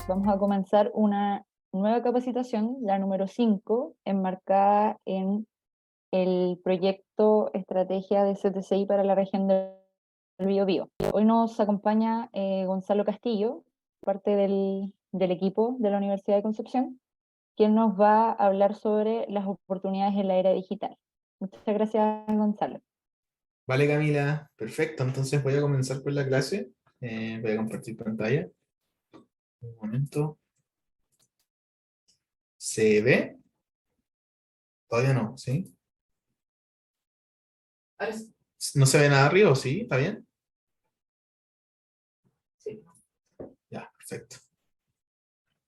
Vamos a comenzar una nueva capacitación, la número 5, enmarcada en el proyecto Estrategia de CTCI para la región del Biobío. Hoy nos acompaña Gonzalo Castillo, parte del equipo de la Universidad de Concepción, quien nos va a hablar sobre las oportunidades en la era digital. Muchas gracias, Gonzalo. Vale, Camila, perfecto. Entonces voy a comenzar con la clase. Voy a compartir pantalla. Un momento. ¿Se ve? Todavía no, ¿sí? Ahora sí. ¿No se ve nada arriba, o sí? ¿Está bien? Sí. Ya, perfecto.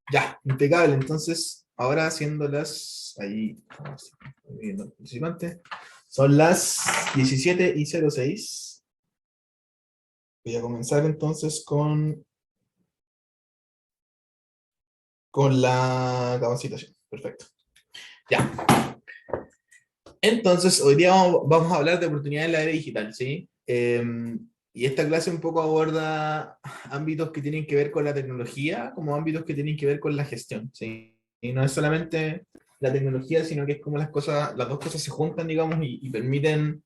Ya, impecable. Entonces, ahora haciéndolas ahí, vamos a ir viendo el participante. Son las 17:06. Voy a comenzar entonces con la capacitación. Perfecto. Ya. Entonces, hoy día vamos a hablar de oportunidades en la era digital, ¿sí? Y esta clase un poco aborda ámbitos que tienen que ver con la tecnología, como ámbitos que tienen que ver con la gestión, ¿sí? Y no es solamente la tecnología, sino que es como las dos cosas se juntan, digamos, y permiten,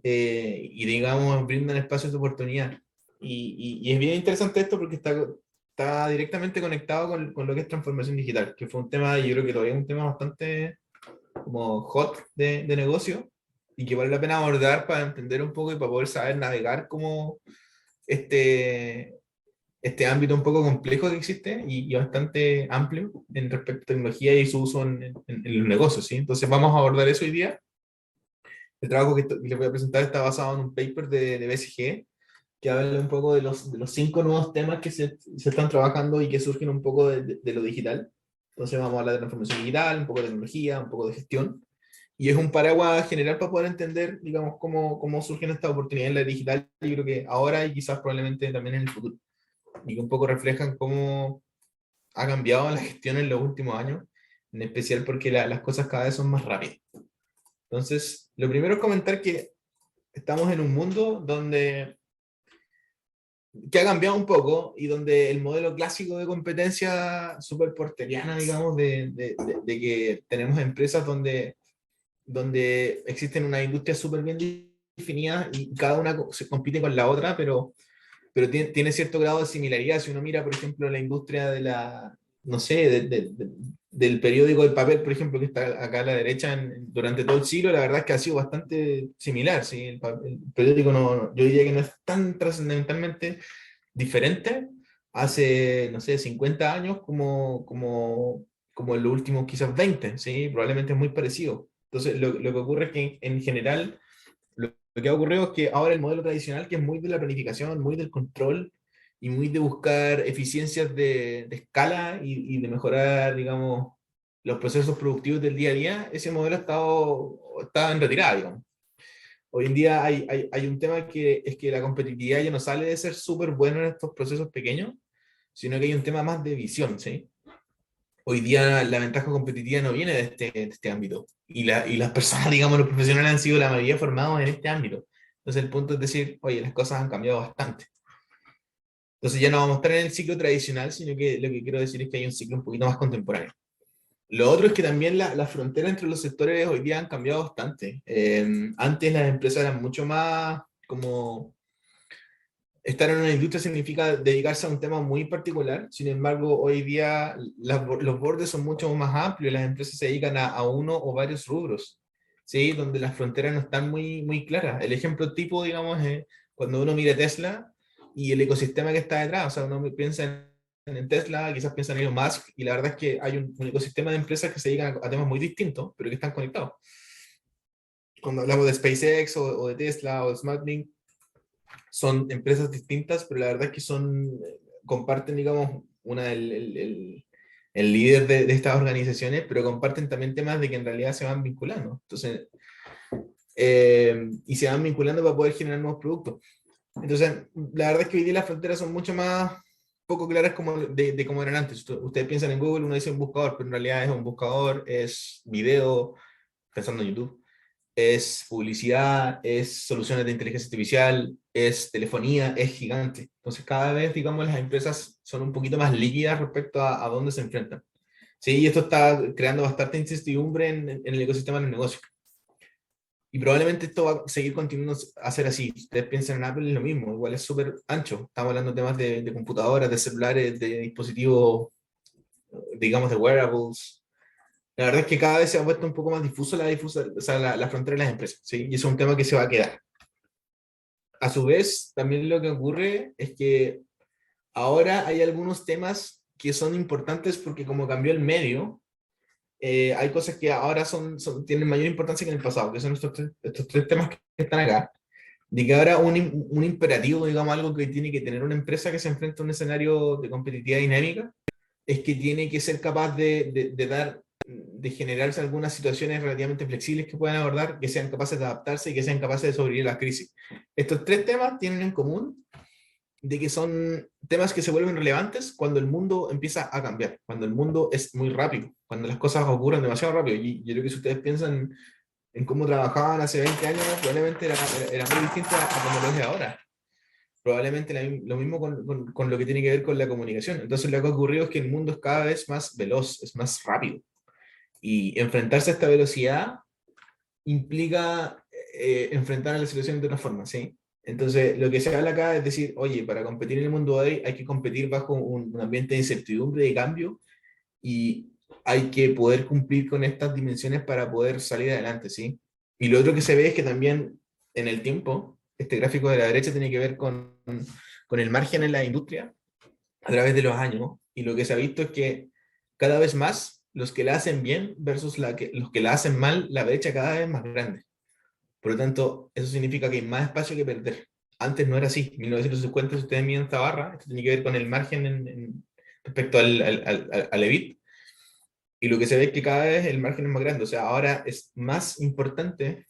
y digamos, brindan espacios de oportunidad. Y es bien interesante esto porque está directamente conectado con lo que es transformación digital, que fue un tema, yo creo que todavía es un tema bastante como hot de negocio y que vale la pena abordar para entender un poco y para poder saber navegar como este, este ámbito un poco complejo que existe y bastante amplio en respecto a tecnología y su uso en los negocios, ¿sí? Entonces vamos a abordar eso hoy día. El trabajo que les voy a presentar está basado en un paper de BCG que habla un poco de los 5 nuevos temas que se están trabajando y que surgen un poco de lo digital. Entonces vamos a hablar de transformación digital, un poco de tecnología, un poco de gestión. Y es un paraguas general para poder entender, digamos, cómo surgen estas oportunidades en la digital, yo creo que ahora y quizás probablemente también en el futuro. Y que un poco reflejan cómo ha cambiado la gestión en los últimos años, en especial porque las cosas cada vez son más rápidas. Entonces, lo primero es comentar que estamos en un mundo que ha cambiado un poco y donde el modelo clásico de competencia súper porteriana, digamos, de que tenemos empresas donde existen unas industrias súper bien definidas y cada una se compite con la otra, pero tiene cierto grado de similaridad. Si uno mira, por ejemplo, la industria no sé, del periódico del papel, por ejemplo, que está acá a la derecha, durante todo el siglo, la verdad es que ha sido bastante similar. ¿Sí? El periódico yo diría que no es tan trascendentalmente diferente hace, no sé, 50 años como en los últimos quizás 20, ¿sí? Probablemente es muy parecido. Entonces, lo que ocurre es que en general, lo que ha ocurrido es que ahora el modelo tradicional, que es muy de la planificación, muy del control y muy de buscar eficiencias de escala y de mejorar, digamos, los procesos productivos del día a día, ese modelo está en retirada, digamos. Hoy en día hay un tema que es que la competitividad ya no sale de ser súper bueno en estos procesos pequeños, sino que hay un tema más de visión, ¿sí? Hoy día la ventaja competitiva no viene de este ámbito. Y las personas, digamos, los profesionales han sido la mayoría formados en este ámbito. Entonces el punto es decir, oye, las cosas han cambiado bastante. Entonces ya no vamos a estar en el ciclo tradicional, sino que lo que quiero decir es que hay un ciclo un poquito más contemporáneo. Lo otro es que también la frontera entre los sectores hoy día han cambiado bastante. Antes las empresas eran mucho más como estar en una industria significa dedicarse a un tema muy particular. Sin embargo, hoy día los bordes son mucho más amplios, las empresas se dedican a uno o varios rubros, ¿sí? Donde las fronteras no están muy, muy claras. El ejemplo tipo, digamos, es cuando uno mira Tesla y el ecosistema que está detrás. O sea, uno piensa en Tesla, quizás piensa en Elon Musk, y la verdad es que hay un ecosistema de empresas que se dedican a temas muy distintos, pero que están conectados. Cuando hablamos de SpaceX o de Tesla o de SmartLink, son empresas distintas, pero la verdad es que comparten, digamos, el líder de estas organizaciones, pero comparten también temas de que en realidad se van vinculando. Entonces, y se van vinculando para poder generar nuevos productos. Entonces, la verdad es que hoy día las fronteras son mucho más poco claras como de cómo eran antes. Ustedes piensan en Google, uno dice un buscador, pero en realidad es un buscador, es video, pensando en YouTube, es publicidad, es soluciones de inteligencia artificial, es telefonía, es gigante. Entonces cada vez, digamos, las empresas son un poquito más líquidas respecto a dónde se enfrentan. Sí, y esto está creando bastante incertidumbre en el ecosistema de los negocios. Y probablemente esto va a seguir continuando a ser así. Si ustedes piensan en Apple, es lo mismo, igual es súper ancho. Estamos hablando de temas de computadoras, de celulares, de dispositivos, digamos, de wearables. La verdad es que cada vez se ha vuelto un poco más difusa, o sea, la frontera de las empresas, ¿sí? Y eso es un tema que se va a quedar. A su vez, también lo que ocurre es que ahora hay algunos temas que son importantes porque como cambió el medio, hay cosas que ahora tienen mayor importancia que en el pasado, que son estos tres temas que están acá. De que ahora un imperativo, digamos, algo que tiene que tener una empresa que se enfrenta a un escenario de competitividad dinámica, es que tiene que ser capaz de generarse algunas situaciones relativamente flexibles que puedan abordar, que sean capaces de adaptarse y que sean capaces de sobrevivir a las crisis. Estos tres temas tienen en común de que son temas que se vuelven relevantes cuando el mundo empieza a cambiar, cuando el mundo es muy rápido, cuando las cosas ocurren demasiado rápido. Y yo creo que si ustedes piensan en cómo trabajaban hace 20 años, probablemente era muy distinto a como lo es ahora. Probablemente lo mismo con lo que tiene que ver con la comunicación. Entonces lo que ha ocurrido es que el mundo es cada vez más veloz, es más rápido. Y enfrentarse a esta velocidad implica enfrentar a la situación de otra forma, ¿sí? Entonces, lo que se habla acá es decir, oye, para competir en el mundo de hoy hay que competir bajo un ambiente de incertidumbre, de cambio, y hay que poder cumplir con estas dimensiones para poder salir adelante, ¿sí? Y lo otro que se ve es que también en el tiempo, este gráfico de la derecha tiene que ver con el margen en la industria a través de los años, y lo que se ha visto es que cada vez más los que la hacen bien versus los que la hacen mal, la brecha cada vez es más grande. Por lo tanto, eso significa que hay más espacio que perder. Antes no era así. En 1950, si ustedes miden esta barra, esto tiene que ver con el margen respecto al EBIT, y lo que se ve es que cada vez el margen es más grande. O sea, ahora es más importante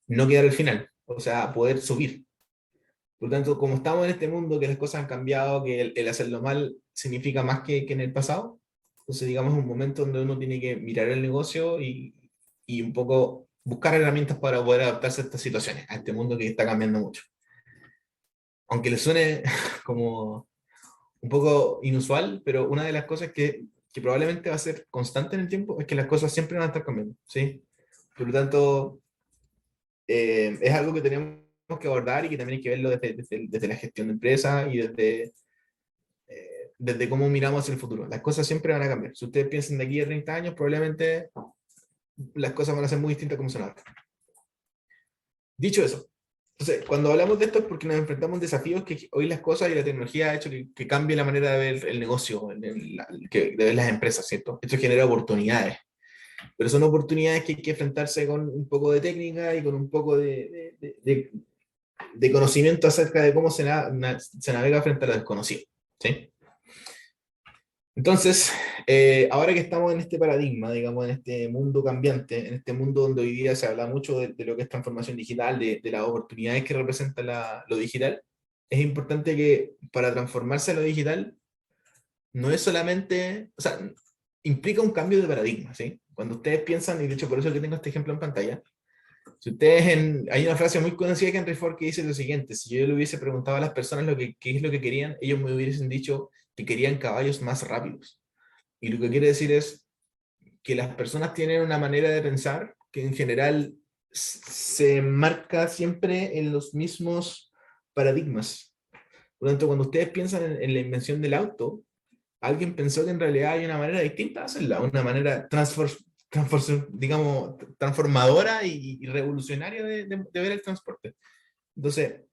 no quedar al final, o sea, poder subir. Por lo tanto, como estamos en este mundo, que las cosas han cambiado, que el hacerlo mal significa más que en el pasado, entonces digamos es un momento donde uno tiene que mirar el negocio y un poco buscar herramientas para poder adaptarse a estas situaciones, a este mundo que está cambiando mucho. Aunque le suene como un poco inusual, pero una de las cosas que probablemente va a ser constante en el tiempo es que las cosas siempre van a estar cambiando, ¿sí? Por lo tanto, es algo que tenemos que abordar y que también hay que verlo desde la gestión de empresas y desde cómo miramos el futuro. Las cosas siempre van a cambiar. Si ustedes piensan de aquí a 30 años, probablemente las cosas van a ser muy distintas como son ahora. Dicho eso, entonces, cuando hablamos de esto es porque nos enfrentamos a desafíos que hoy las cosas y la tecnología ha hecho que cambie la manera de ver el negocio, de ver las empresas, ¿cierto? Esto genera oportunidades, pero son oportunidades que hay que enfrentarse con un poco de técnica y con un poco de conocimiento acerca de cómo se navega frente a lo desconocido, ¿sí? Entonces, ahora que estamos en este paradigma, digamos, en este mundo cambiante, en este mundo donde hoy día se habla mucho de lo que es transformación digital, de las oportunidades que representa lo digital, es importante que para transformarse a lo digital no es solamente, o sea, implica un cambio de paradigma, ¿sí? Cuando ustedes piensan, y de hecho por eso que tengo este ejemplo en pantalla, si hay una frase muy conocida de Henry Ford que dice lo siguiente: si yo le hubiese preguntado a las personas qué es lo que querían, ellos me hubiesen dicho que querían caballos más rápidos. Y lo que quiere decir es que las personas tienen una manera de pensar que en general se marca siempre en los mismos paradigmas. Por lo tanto, cuando ustedes piensan en la invención del auto, alguien pensó que en realidad hay una manera distinta de hacerla, una manera digamos, transformadora y revolucionaria de ver el transporte. Entonces,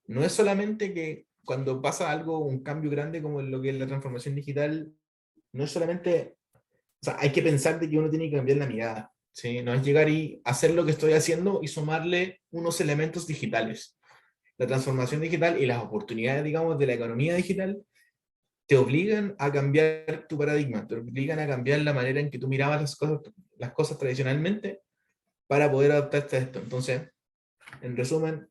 no es solamente que cuando pasa algo, un cambio grande como lo que es la transformación digital, no es solamente, o sea, hay que pensar de que uno tiene que cambiar la mirada, ¿sí? No es llegar y hacer lo que estoy haciendo y sumarle unos elementos digitales. La transformación digital y las oportunidades, digamos, de la economía digital te obligan a cambiar tu paradigma, te obligan a cambiar la manera en que tú mirabas las cosas tradicionalmente para poder adaptarte a esto. Entonces, en resumen,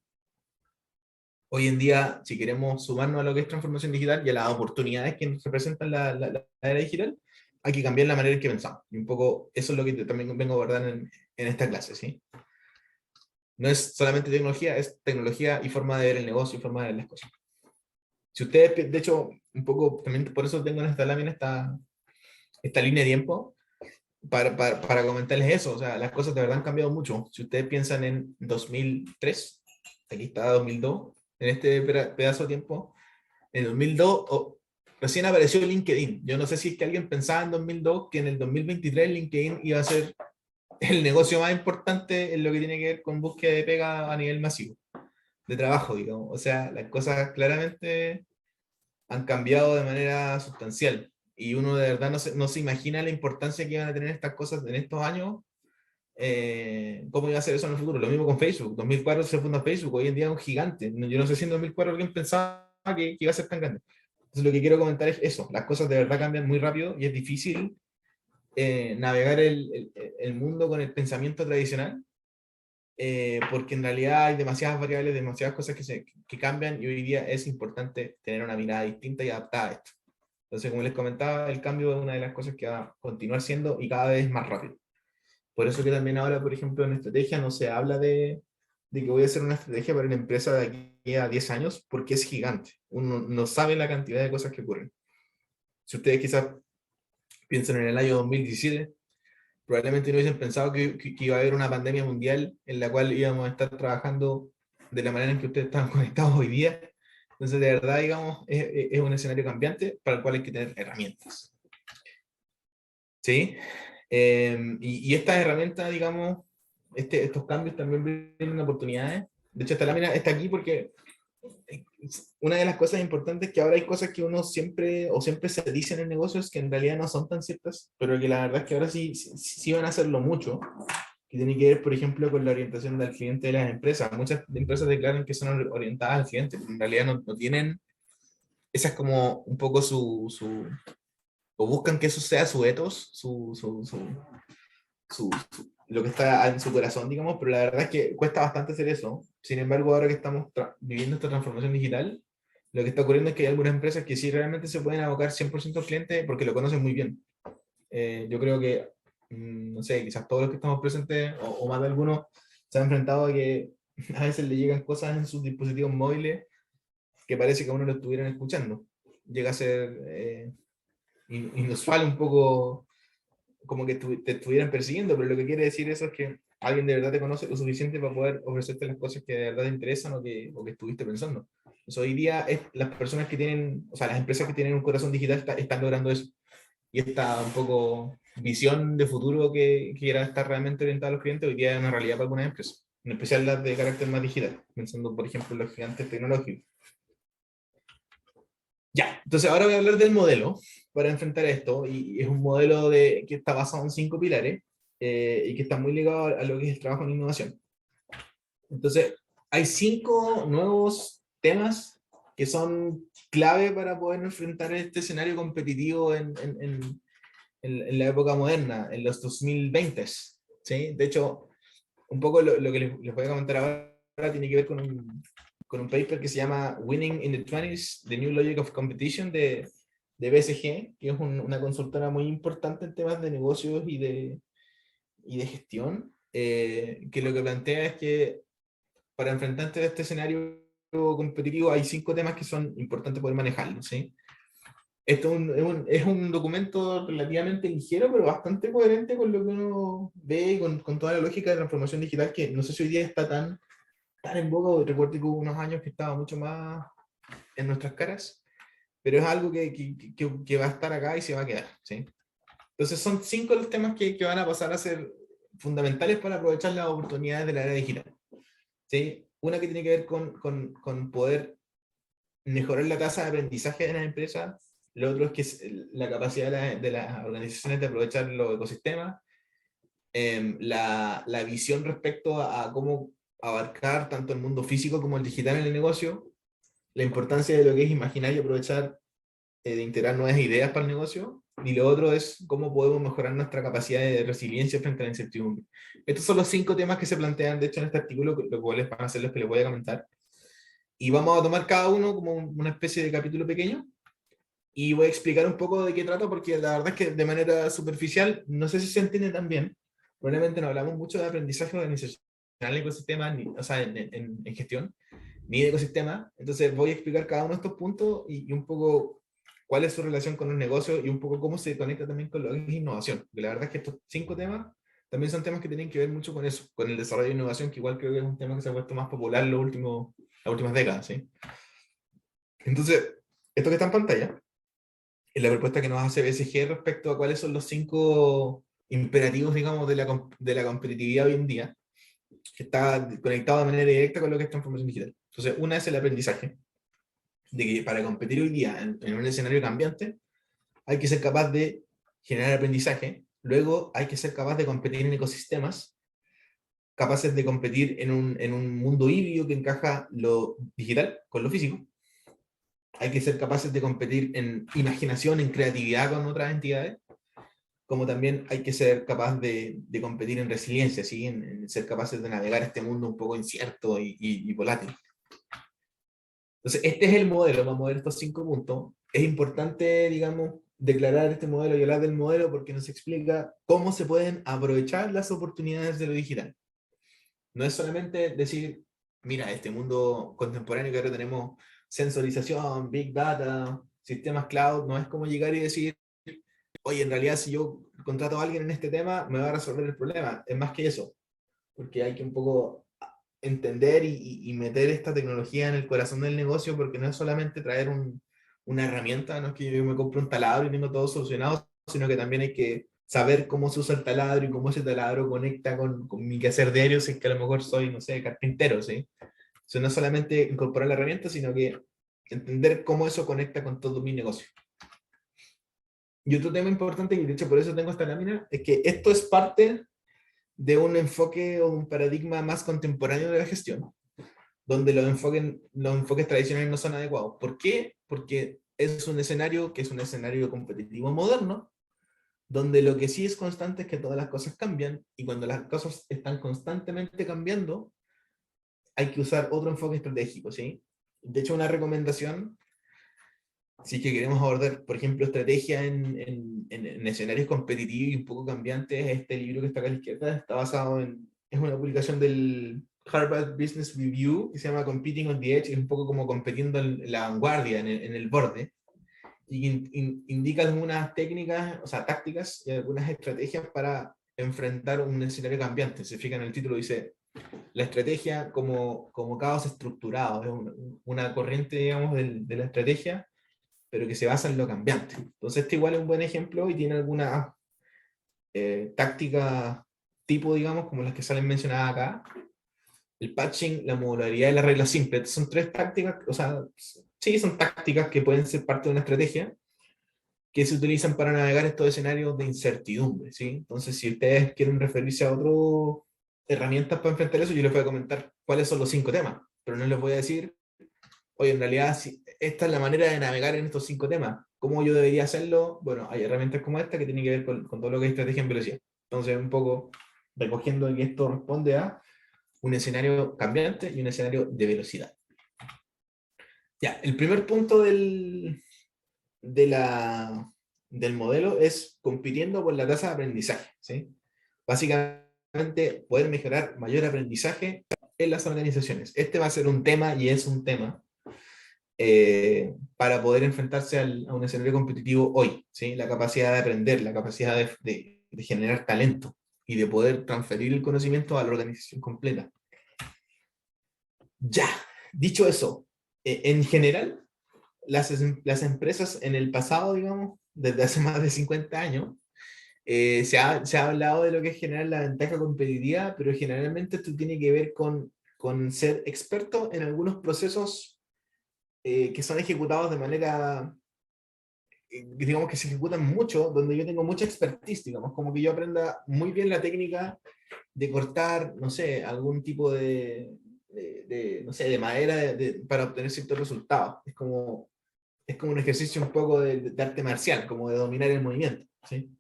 hoy en día, si queremos sumarnos a lo que es transformación digital y a las oportunidades que nos representan la era digital, hay que cambiar la manera en que pensamos. Y un poco eso es lo que también vengo a abordar en esta clase, ¿sí? No es solamente tecnología, es tecnología y forma de ver el negocio y forma de ver las cosas. Si ustedes, de hecho, un poco, también por eso tengo en esta lámina esta línea de tiempo, para comentarles eso. O sea, las cosas de verdad han cambiado mucho. Si ustedes piensan en 2003, aquí está 2002, en este pedazo de tiempo, en 2002 recién apareció LinkedIn. Yo no sé si es que alguien pensaba en 2002 que en el 2023 LinkedIn iba a ser el negocio más importante en lo que tiene que ver con búsqueda de pega a nivel masivo, de trabajo, digamos. O sea, las cosas claramente han cambiado de manera sustancial. Y uno de verdad no se imagina la importancia que iban a tener estas cosas en estos años, cómo iba a ser eso en el futuro. Lo mismo con Facebook. 2004 se funda Facebook, hoy en día es un gigante. Yo no sé si en 2004 alguien pensaba que iba a ser tan grande. Entonces lo que quiero comentar es eso, las cosas de verdad cambian muy rápido y es difícil navegar el mundo con el pensamiento tradicional, porque en realidad hay demasiadas variables, demasiadas cosas que cambian y hoy día es importante tener una mirada distinta y adaptada a esto. Entonces, como les comentaba, el cambio es una de las cosas que va a continuar siendo y cada vez más rápido. Por eso que también ahora, por ejemplo, en estrategia no se habla de que voy a hacer una estrategia para una empresa de aquí a 10 años, porque es gigante. Uno no sabe la cantidad de cosas que ocurren. Si ustedes quizás piensan en el año 2017, probablemente no hubiesen pensado que iba a haber una pandemia mundial en la cual íbamos a estar trabajando de la manera en que ustedes están conectados hoy día. Entonces, de verdad, digamos, es un escenario cambiante para el cual hay que tener herramientas. ¿Sí? Y estas herramientas, digamos, estos cambios también brindan oportunidades. De hecho, esta lámina está aquí porque una de las cosas importantes es que ahora hay cosas que uno siempre, o siempre se dice en el negocio, es que en realidad no son tan ciertas, pero que la verdad es que ahora sí van a hacerlo mucho, que tiene que ver, por ejemplo, con la orientación del cliente de las empresas. Muchas empresas declaran que son orientadas al cliente, pero en realidad no tienen, esa es como un poco o buscan que eso sea su ethos, lo que está en su corazón, digamos, pero la verdad es que cuesta bastante hacer eso. Sin embargo, ahora que estamos viviendo esta transformación digital, lo que está ocurriendo es que hay algunas empresas que sí realmente se pueden abocar 100% al cliente porque lo conocen muy bien. Yo creo que, no sé, quizás todos los que estamos presentes, o más de algunos, se han enfrentado a que a veces le llegan cosas en sus dispositivos móviles que parece que a uno lo estuvieran escuchando. Llega a ser inusual un poco, como que te estuvieran persiguiendo, pero lo que quiere decir eso es que alguien de verdad te conoce lo suficiente para poder ofrecerte las cosas que de verdad te interesan o que estuviste pensando. Entonces, hoy día las personas que tienen, o sea, las empresas que tienen un corazón digital están logrando eso. Y esta un poco visión de futuro que quiera estar realmente orientada a los clientes, hoy día es una realidad para algunas empresas, en especial las de carácter más digital, pensando por ejemplo en los gigantes tecnológicos. Ya, entonces ahora voy a hablar del modelo para enfrentar esto, y es un modelo que está basado en 5 pilares, y que está muy ligado a lo que es el trabajo en innovación. Entonces, hay 5 nuevos temas que son clave para poder enfrentar este escenario competitivo en la época moderna, en los 2020. ¿Sí? De hecho, un poco lo que les voy a comentar ahora tiene que ver con un paper que se llama Winning in the 20s, The New Logic of Competition de BSG, que es una consultora muy importante en temas de negocios y de gestión, que lo que plantea es que para enfrentarte a este escenario competitivo hay 5 temas que son importantes poder manejarlos. ¿Sí? Esto es un documento relativamente ligero, pero bastante coherente con lo que uno ve, con toda la lógica de transformación digital, que no sé si hoy día está tan en boga. Recuerdo que hubo unos años que estaba mucho más en nuestras caras, pero es algo que va a estar acá y se va a quedar. ¿Sí? Entonces son 5 los temas que van a pasar a ser fundamentales para aprovechar las oportunidades de la era digital. ¿Sí? Una que tiene que ver con poder mejorar la tasa de aprendizaje de las empresas. Lo otro es que es la capacidad de las organizaciones de aprovechar los ecosistemas. La visión respecto a cómo abarcar tanto el mundo físico como el digital en el negocio. La importancia de lo que es imaginar y aprovechar, de integrar nuevas ideas para el negocio. Y lo otro es cómo podemos mejorar nuestra capacidad de resiliencia frente a la incertidumbre. Estos son los 5 temas que se plantean, de hecho, en este artículo, los cuales van a ser los que les voy a comentar. Y vamos a tomar cada uno como una especie de capítulo pequeño. Y voy a explicar un poco de qué trata, porque la verdad es que de manera superficial, no sé si se entiende tan bien. Probablemente no hablamos mucho de aprendizaje organizacional, en ecosistema, o sea, en gestión, ni de ecosistema. Entonces voy a explicar cada uno de estos puntos y un poco cuál es su relación con los negocios y un poco cómo se conecta también con lo que es innovación. Porque la verdad es que estos 5 temas también son temas que tienen que ver mucho con eso, con el desarrollo de innovación, que igual creo que es un tema que se ha puesto más popular en las últimas décadas, ¿sí? Entonces, esto que está en pantalla es la propuesta que nos hace BCG respecto a cuáles son los 5 imperativos, digamos, de la competitividad hoy en día, que está conectado de manera directa con lo que es transformación digital. Entonces, una es el aprendizaje, de que para competir hoy día en un escenario cambiante, hay que ser capaz de generar aprendizaje, luego hay que ser capaz de competir en ecosistemas, capaces de competir en un mundo híbrido que encaja lo digital con lo físico, hay que ser capaces de competir en imaginación, en creatividad con otras entidades, como también hay que ser capaz de competir en resiliencia, ¿sí? En ser capaces de navegar este mundo un poco incierto y volátil. Entonces, este es el modelo, vamos a ver estos 5 puntos. Es importante, digamos, declarar este modelo y hablar del modelo porque nos explica cómo se pueden aprovechar las oportunidades de lo digital. No es solamente decir, mira, este mundo contemporáneo que ahora tenemos sensorización, big data, sistemas cloud, no es como llegar y decir, oye, en realidad si yo contrato a alguien en este tema, me va a resolver el problema. Es más que eso, porque hay que un poco entender y meter esta tecnología en el corazón del negocio, porque no es solamente traer una herramienta, no es que yo me compro un taladro y tengo todo solucionado, sino que también hay que saber cómo se usa el taladro y cómo ese taladro conecta con mi quehacer diario, si es que a lo mejor soy, no sé, carpintero, ¿sí? O sea, no es solamente incorporar la herramienta, sino que entender cómo eso conecta con todo mi negocio. Y otro tema importante, y de hecho por eso tengo esta lámina, es que esto es parte de un enfoque o un paradigma más contemporáneo de la gestión, donde los enfoques tradicionales no son adecuados. ¿Por qué? Porque es un escenario que es un escenario competitivo moderno, donde lo que sí es constante es que todas las cosas cambian, y cuando las cosas están constantemente cambiando, hay que usar otro enfoque estratégico, ¿sí? De hecho, una recomendación, si es que queremos abordar, por ejemplo, estrategia en escenarios competitivos y un poco cambiantes, este libro que está acá a la izquierda está basado es una publicación del Harvard Business Review que se llama Competing on the Edge, es un poco como compitiendo en la vanguardia, en el borde, y indica algunas técnicas, o sea, tácticas y algunas estrategias para enfrentar un escenario cambiante. Se fija en el título, dice, la estrategia como caos estructurado, es una corriente, digamos, de la estrategia, pero que se basa en lo cambiante. Entonces, este igual es un buen ejemplo y tiene algunas tácticas tipo, digamos, como las que salen mencionadas acá. El patching, la modularidad y la regla simple. Estas son 3 tácticas, o sea, sí, son tácticas que pueden ser parte de una estrategia que se utilizan para navegar estos escenarios de incertidumbre, ¿sí? Entonces, si ustedes quieren referirse a otras herramientas para enfrentar eso, yo les voy a comentar cuáles son los 5 temas, pero no les voy a decir, oye, en realidad, si esta es la manera de navegar en estos 5 temas. ¿Cómo yo debería hacerlo? Bueno, hay herramientas como esta que tienen que ver con todo lo que es estrategia en velocidad. Entonces, un poco recogiendo que esto responde a un escenario cambiante y un escenario de velocidad. Ya, el primer punto de del modelo es compitiendo por la tasa de aprendizaje, ¿sí? Básicamente, poder mejorar mayor aprendizaje en las organizaciones. Este va a ser un tema y es un tema para poder enfrentarse a un escenario competitivo hoy, ¿sí? La capacidad de aprender, la capacidad de generar talento y de poder transferir el conocimiento a la organización completa. Ya, dicho eso, en general, las empresas en el pasado, digamos, desde hace más de 50 años, se ha hablado de lo que es generar la ventaja competitiva, pero generalmente esto tiene que ver con ser experto en algunos procesos que son ejecutados de manera, digamos que se ejecutan mucho, donde yo tengo mucha expertise, digamos, como que yo aprenda muy bien la técnica de cortar, no sé, algún tipo no sé, de madera para obtener ciertos resultados. Es como un ejercicio un poco de arte marcial, como de dominar el movimiento, ¿sí?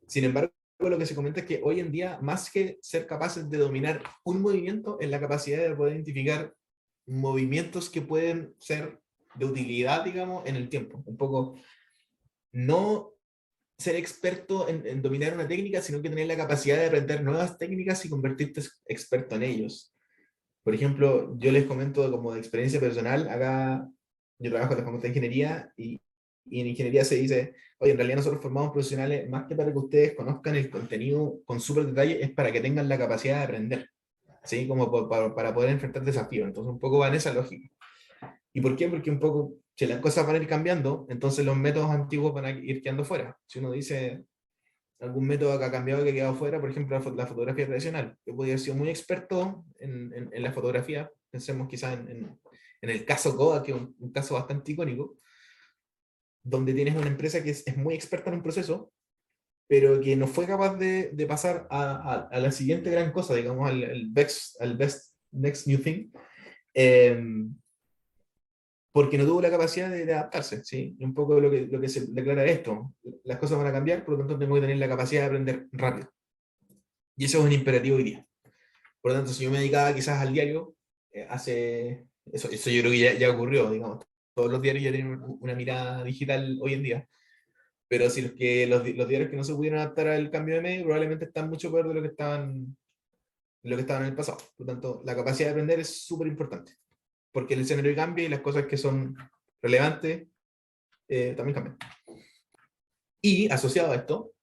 Sin embargo, lo que se comenta es que hoy en día, más que ser capaces de dominar un movimiento, es la capacidad de poder identificar movimientos que pueden ser de utilidad, digamos, en el tiempo. Un poco, no ser experto en dominar una técnica, sino que tener la capacidad de aprender nuevas técnicas y convertirte experto en ellos. Por ejemplo, yo les comento como de experiencia personal, acá yo trabajo en la Facultad de Ingeniería y en ingeniería se dice, oye, en realidad nosotros formamos profesionales más que para que ustedes conozcan el contenido con súper detalle, es para que tengan la capacidad de aprender, ¿sí? Como para poder enfrentar desafíos. Entonces, un poco va en esa lógica. ¿Y por qué? Porque un poco, si las cosas van a ir cambiando, entonces los métodos antiguos van a ir quedando fuera. Si uno dice algún método que ha cambiado, que ha quedado fuera, por ejemplo, la fotografía tradicional. Yo podría haber sido muy experto en la fotografía, pensemos quizás en el caso Kodak, que es un caso bastante icónico, donde tienes una empresa que es muy experta en un proceso, pero que no fue capaz de pasar a la siguiente gran cosa, digamos, al best next new thing, eh, porque no tuvo la capacidad de adaptarse, ¿sí? Y un poco lo que se declara esto, las cosas van a cambiar, por lo tanto tengo que tener la capacidad de aprender rápido. Y eso es un imperativo hoy día. Por lo tanto, si yo me dedicaba quizás al diario, eso yo creo que ya ocurrió, digamos. Todos los diarios ya tienen una mirada digital hoy en día. Pero si los diarios que no se pudieron adaptar al cambio de medio, probablemente están mucho peor de lo que estaban en el pasado. Por lo tanto, la capacidad de aprender es súper importante. Porque el escenario cambia y las cosas que son relevantes también cambian. Y asociado a esto,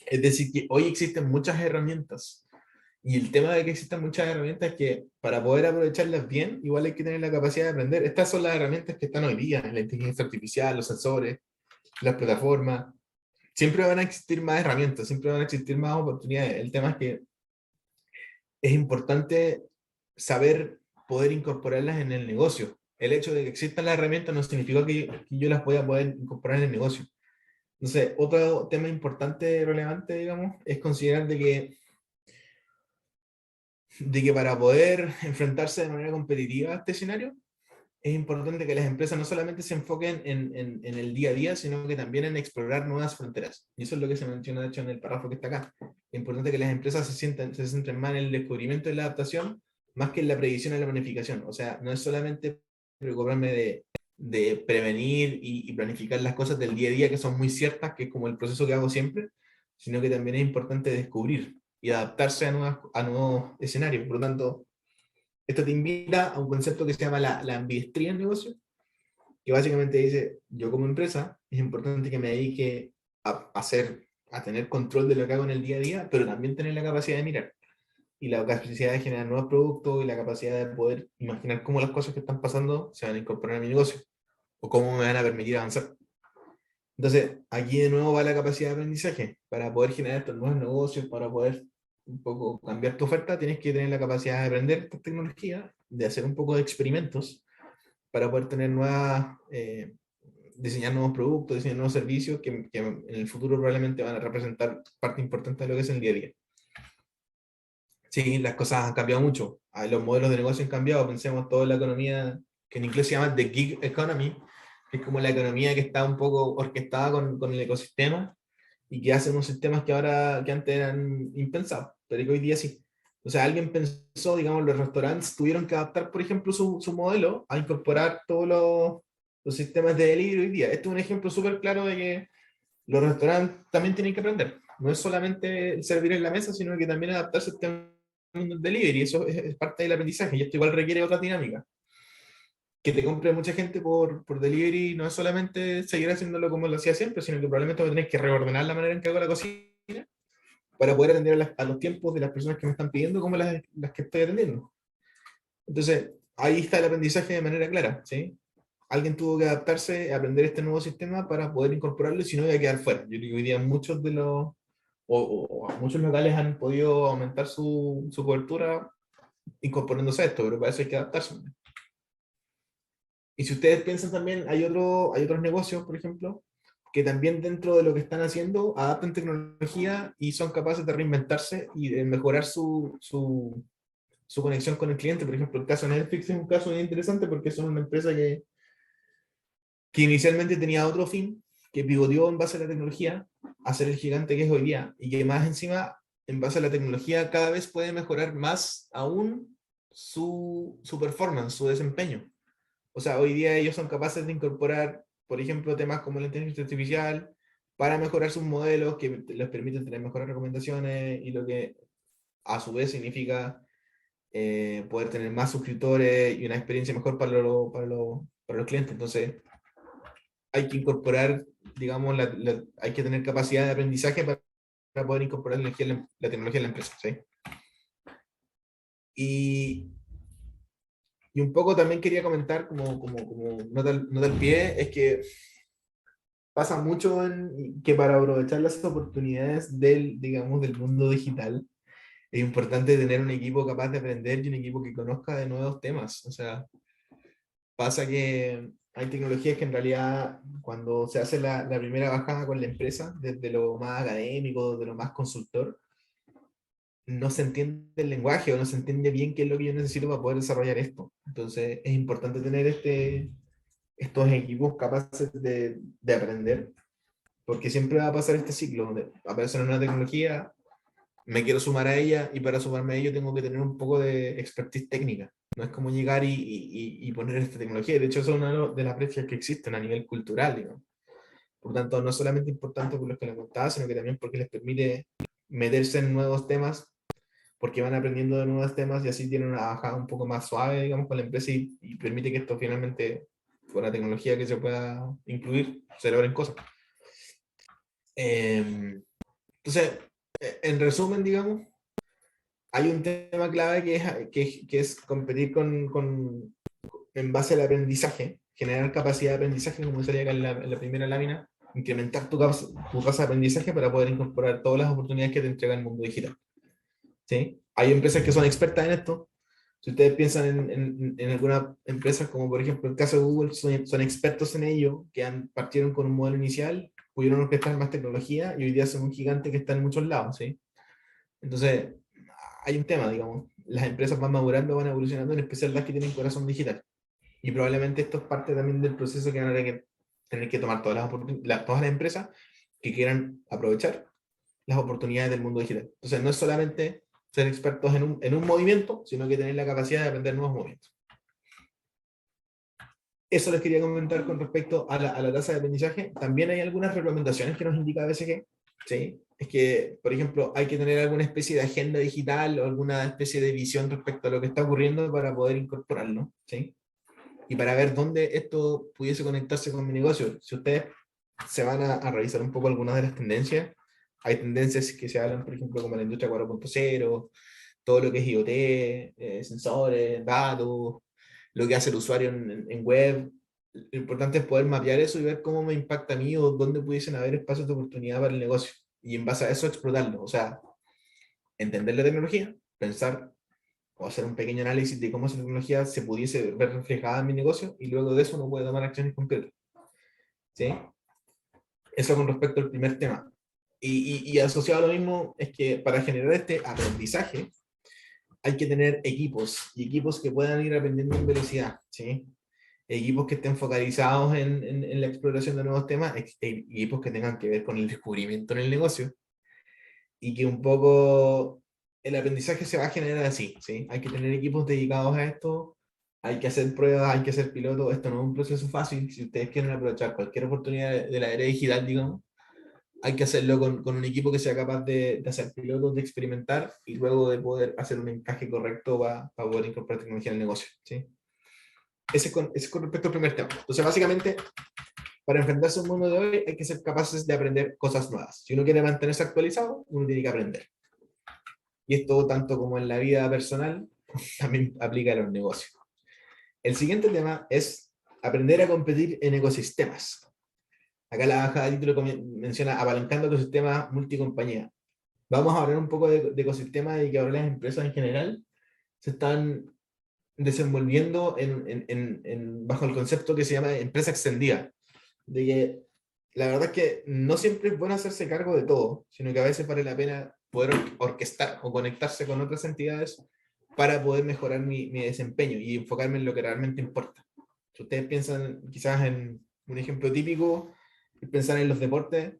es decir, que hoy existen muchas herramientas. Y el tema de que existan muchas herramientas es que para poder aprovecharlas bien, igual hay que tener la capacidad de aprender. Estas son las herramientas que están hoy día, la inteligencia artificial, los sensores, las plataformas. Siempre van a existir más herramientas, siempre van a existir más oportunidades. El tema es que es importante saber poder incorporarlas en el negocio. El hecho de que existan las herramientas no significa que yo las pueda poder incorporar en el negocio. Entonces, otro tema importante, relevante, digamos, es considerar de que para poder enfrentarse de manera competitiva a este escenario, es importante que las empresas no solamente se enfoquen en el día a día, sino que también en explorar nuevas fronteras. Y eso es lo que se menciona, de hecho, en el párrafo que está acá. Es importante que las empresas se centren más en el descubrimiento y la adaptación, más que en la previsión y la planificación. O sea, no es solamente preocuparme de prevenir y planificar las cosas del día a día, que son muy ciertas, que es como el proceso que hago siempre, sino que también es importante descubrir y adaptarse a nuevos escenarios. Por lo tanto, esto te invita a un concepto que se llama la ambidiestría en negocio, que básicamente dice, yo como empresa es importante que me dedique a tener control de lo que hago en el día a día, pero también tener la capacidad de mirar y la capacidad de generar nuevos productos y la capacidad de poder imaginar cómo las cosas que están pasando se van a incorporar a mi negocio o cómo me van a permitir avanzar. Entonces, aquí de nuevo va la capacidad de aprendizaje. Para poder generar estos nuevos negocios, para poder un poco cambiar tu oferta, tienes que tener la capacidad de aprender esta tecnología, de hacer un poco de experimentos para poder tener diseñar nuevos productos, diseñar nuevos servicios que en el futuro probablemente van a representar parte importante de lo que es el día a día. Sí, las cosas han cambiado mucho. Los modelos de negocio han cambiado. Pensemos toda la economía que en inglés se llama the gig economy, que es como la economía que está un poco orquestada con el ecosistema y que hace unos sistemas que antes eran impensados, pero que hoy día sí. O sea, alguien pensó, digamos, los restaurantes tuvieron que adaptar, por ejemplo, su modelo a incorporar todos los sistemas de delivery hoy día. Este es un ejemplo súper claro de que los restaurantes también tienen que aprender. No es solamente el servir en la mesa, sino que también adaptarse al mundo del delivery. Eso es parte del aprendizaje y esto igual requiere otra dinámica. Que te compre mucha gente por delivery no es solamente seguir haciéndolo como lo hacía siempre, sino que probablemente voy a tener que reordenar la manera en que hago la cocina para poder atender a los tiempos de las personas que me están pidiendo como las que estoy atendiendo. Entonces, ahí está el aprendizaje de manera clara, ¿sí? Alguien tuvo que adaptarse, a aprender este nuevo sistema para poder incorporarlo y si no iba a quedar fuera. Yo creo que hoy día muchos muchos locales han podido aumentar su cobertura incorporándose a esto, pero para eso hay que adaptarse. Y si ustedes piensan también, hay otros negocios, por ejemplo, que también dentro de lo que están haciendo adaptan tecnología y son capaces de reinventarse y de mejorar su conexión con el cliente. Por ejemplo, el caso de Netflix es un caso muy interesante porque son una empresa que inicialmente tenía otro fin, que pivoteó en base a la tecnología a ser el gigante que es hoy día y que más encima, en base a la tecnología, cada vez puede mejorar más aún su performance, su desempeño. O sea, hoy día ellos son capaces de incorporar, por ejemplo, temas como la inteligencia artificial, para mejorar sus modelos que les permiten tener mejores recomendaciones y lo que a su vez significa poder tener más suscriptores y una experiencia mejor para los clientes. Entonces, hay que incorporar, digamos, hay que tener capacidad de aprendizaje para poder incorporar la tecnología en la empresa. ¿Sí? Y un poco también quería comentar, como nota al pie, es que pasa mucho que para aprovechar las oportunidades digamos, del mundo digital, es importante tener un equipo capaz de aprender y un equipo que conozca de nuevos temas. O sea, pasa que hay tecnologías que en realidad cuando se hace la primera bajada con la empresa, desde lo más académico, de lo más consultor, no se entiende el lenguaje o no se entiende bien qué es lo que yo necesito para poder desarrollar esto. Entonces es importante tener estos equipos capaces de aprender, porque siempre va a pasar este ciclo donde aparece una nueva tecnología, me quiero sumar a ella y para sumarme a ello tengo que tener un poco de expertise técnica. No es como llegar y poner esta tecnología. De hecho, eso es una de las brechas que existen a nivel cultural, digamos. Por tanto, no es solamente importante por los que les contaba, sino que también porque les permite meterse en nuevos temas, porque van aprendiendo de nuevos temas y así tienen una bajada un poco más suave, digamos, con la empresa y permite que esto finalmente, con la tecnología que se pueda incluir, se logren cosas. Entonces, en resumen, digamos, hay un tema clave que es competir en base al aprendizaje, generar capacidad de aprendizaje, como salía acá en la primera lámina, incrementar tu tasa de aprendizaje para poder incorporar todas las oportunidades que te entrega el mundo digital. ¿Sí? Hay empresas que son expertas en esto. Si ustedes piensan en algunas empresas, como por ejemplo el caso de Google, son expertos en ello, que partieron con un modelo inicial, pudieron orquestar más tecnología y hoy día son un gigante que está en muchos lados. ¿Sí? Entonces, hay un tema, digamos, las empresas van madurando, van evolucionando, en especial las que tienen corazón digital. Y probablemente esto es parte también del proceso que van a tener que tomar todas las empresas que quieran aprovechar las oportunidades del mundo digital. Entonces, no es solamente ser expertos en un movimiento, sino que tener la capacidad de aprender nuevos movimientos. Eso les quería comentar con respecto a la tasa de aprendizaje. También hay algunas reglamentaciones que nos indica BCG, ¿sí? Es que, por ejemplo, hay que tener alguna especie de agenda digital o alguna especie de visión respecto a lo que está ocurriendo para poder incorporarlo, ¿sí? Y para ver dónde esto pudiese conectarse con mi negocio. Si ustedes se van a revisar un poco algunas de las tendencias, hay tendencias que se hablan, por ejemplo, como la industria 4.0, todo lo que es IoT, sensores, datos, lo que hace el usuario en web. Lo importante es poder mapear eso y ver cómo me impacta a mí o dónde pudiesen haber espacios de oportunidad para el negocio. Y en base a eso explotarlo. O sea, entender la tecnología, pensar o hacer un pequeño análisis de cómo esa tecnología se pudiese ver reflejada en mi negocio y luego de eso uno puede tomar acciones concretas. ¿Sí? Eso con respecto al primer tema. Y asociado a lo mismo es que para generar este aprendizaje hay que tener equipos y equipos que puedan ir aprendiendo en velocidad, ¿sí? Equipos que estén focalizados en la exploración de nuevos temas, equipos que tengan que ver con el descubrimiento en el negocio y que un poco el aprendizaje se va a generar así, ¿sí? Hay que tener equipos dedicados a esto, hay que hacer pruebas, hay que hacer pilotos, esto no es un proceso fácil, si ustedes quieren aprovechar cualquier oportunidad de la era digital, digamos, hay que hacerlo con un equipo que sea capaz de hacer pilotos, de experimentar y luego de poder hacer un encaje correcto para poder incorporar tecnología en el negocio, ¿sí? Ese con respecto al primer tema. Entonces, básicamente, para enfrentarse al mundo de hoy hay que ser capaces de aprender cosas nuevas. Si uno quiere mantenerse actualizado, uno tiene que aprender. Y esto tanto como en la vida personal, también aplica a los negocios. El siguiente tema es aprender a competir en ecosistemas. Acá la bajada de título menciona apalancando ecosistemas multicompañía. Vamos a hablar un poco de ecosistemas y que ahora las empresas en general se están desenvolviendo bajo el concepto que se llama empresa extendida. De que la verdad es que no siempre es bueno hacerse cargo de todo, sino que a veces vale la pena poder orquestar o conectarse con otras entidades para poder mejorar mi desempeño y enfocarme en lo que realmente importa. Si ustedes piensan quizás en un ejemplo típico, es pensar en los deportes,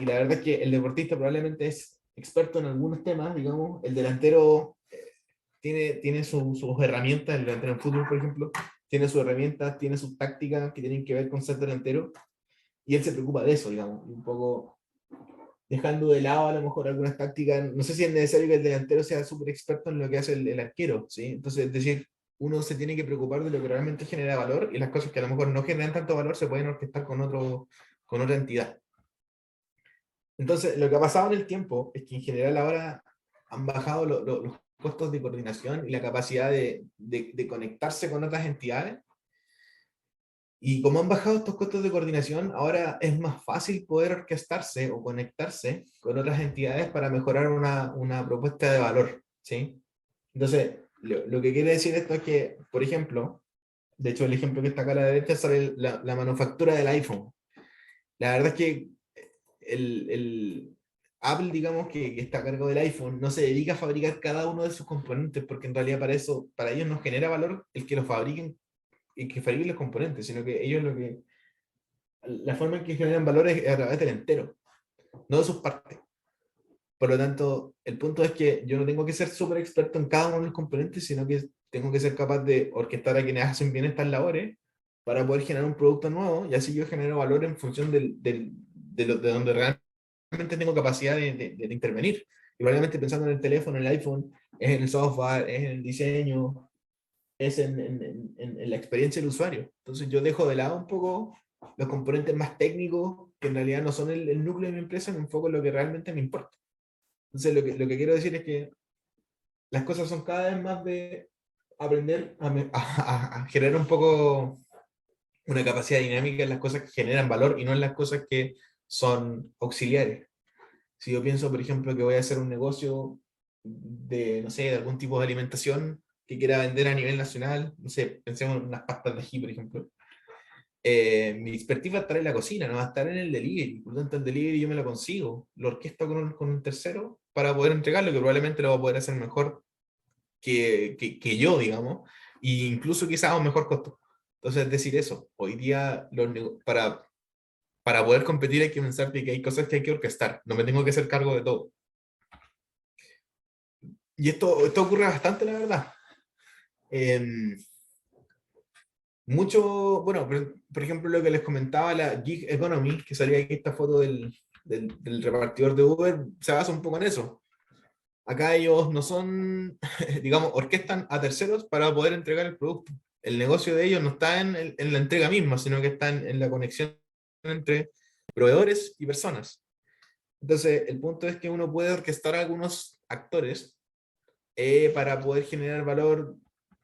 y la verdad es que el deportista probablemente es experto en algunos temas, digamos, el delantero tiene sus herramientas, el delantero en fútbol, por ejemplo, tiene sus herramientas, tiene sus tácticas que tienen que ver con ser delantero, y él se preocupa de eso, digamos, y un poco dejando de lado a lo mejor algunas tácticas. No sé si es necesario que el delantero sea súper experto en lo que hace el arquero, ¿sí? Entonces, es decir, uno se tiene que preocupar de lo que realmente genera valor y las cosas que a lo mejor no generan tanto valor se pueden orquestar con otra entidad. Entonces, lo que ha pasado en el tiempo es que en general ahora han bajado los costos de coordinación y la capacidad de conectarse con otras entidades. Y como han bajado estos costos de coordinación, ahora es más fácil poder orquestarse o conectarse con otras entidades para mejorar una propuesta de valor, ¿sí? Entonces, lo que quiere decir esto es que, por ejemplo, de hecho el ejemplo que está acá a la derecha sale la manufactura del iPhone. La verdad es que el Apple, digamos, que está a cargo del iPhone, no se dedica a fabricar cada uno de sus componentes, porque en realidad para eso, para ellos no genera valor el que los fabriquen y que fabriquen los componentes, sino que ellos la forma en que generan valor es a través del entero, no de sus partes. Por lo tanto, el punto es que yo no tengo que ser súper experto en cada uno de los componentes, sino que tengo que ser capaz de orquestar a quienes hacen bien estas labores para poder generar un producto nuevo y así yo genero valor en función de donde realmente tengo capacidad de intervenir. Y probablemente pensando en el teléfono, en el iPhone, es en el software, es en el diseño, es en la experiencia del usuario. Entonces yo dejo de lado un poco los componentes más técnicos, que en realidad no son el núcleo de mi empresa, me enfoco en lo que realmente me importa. Entonces lo que quiero decir es que las cosas son cada vez más de aprender a generar un poco una capacidad dinámica en las cosas que generan valor y no en las cosas que son auxiliares. Si yo pienso, por ejemplo, que voy a hacer un negocio de, no sé, de algún tipo de alimentación que quiera vender a nivel nacional, no sé, pensemos en unas pastas de ají, por ejemplo, mi expertise va a estar en la cocina, no va a estar en el delivery. Por lo tanto, el delivery yo me lo consigo, lo orquesto con un tercero para poder entregarlo, que probablemente lo va a poder hacer mejor que yo, digamos, e incluso quizás a un mejor costo. Entonces, es decir, eso, hoy día para poder competir hay que pensar que hay cosas que hay que orquestar, no me tengo que hacer cargo de todo. Y esto ocurre bastante, la verdad. Eh, Mucho, bueno, por ejemplo, lo que les comentaba, la gig economy, que salía aquí esta foto del repartidor de Uber, se basa un poco en eso. Acá ellos no son, digamos, orquestan a terceros para poder entregar el producto. El negocio de ellos no está en la entrega misma, sino que está en la conexión entre proveedores y personas. Entonces, el punto es que uno puede orquestar a algunos actores para poder generar valor,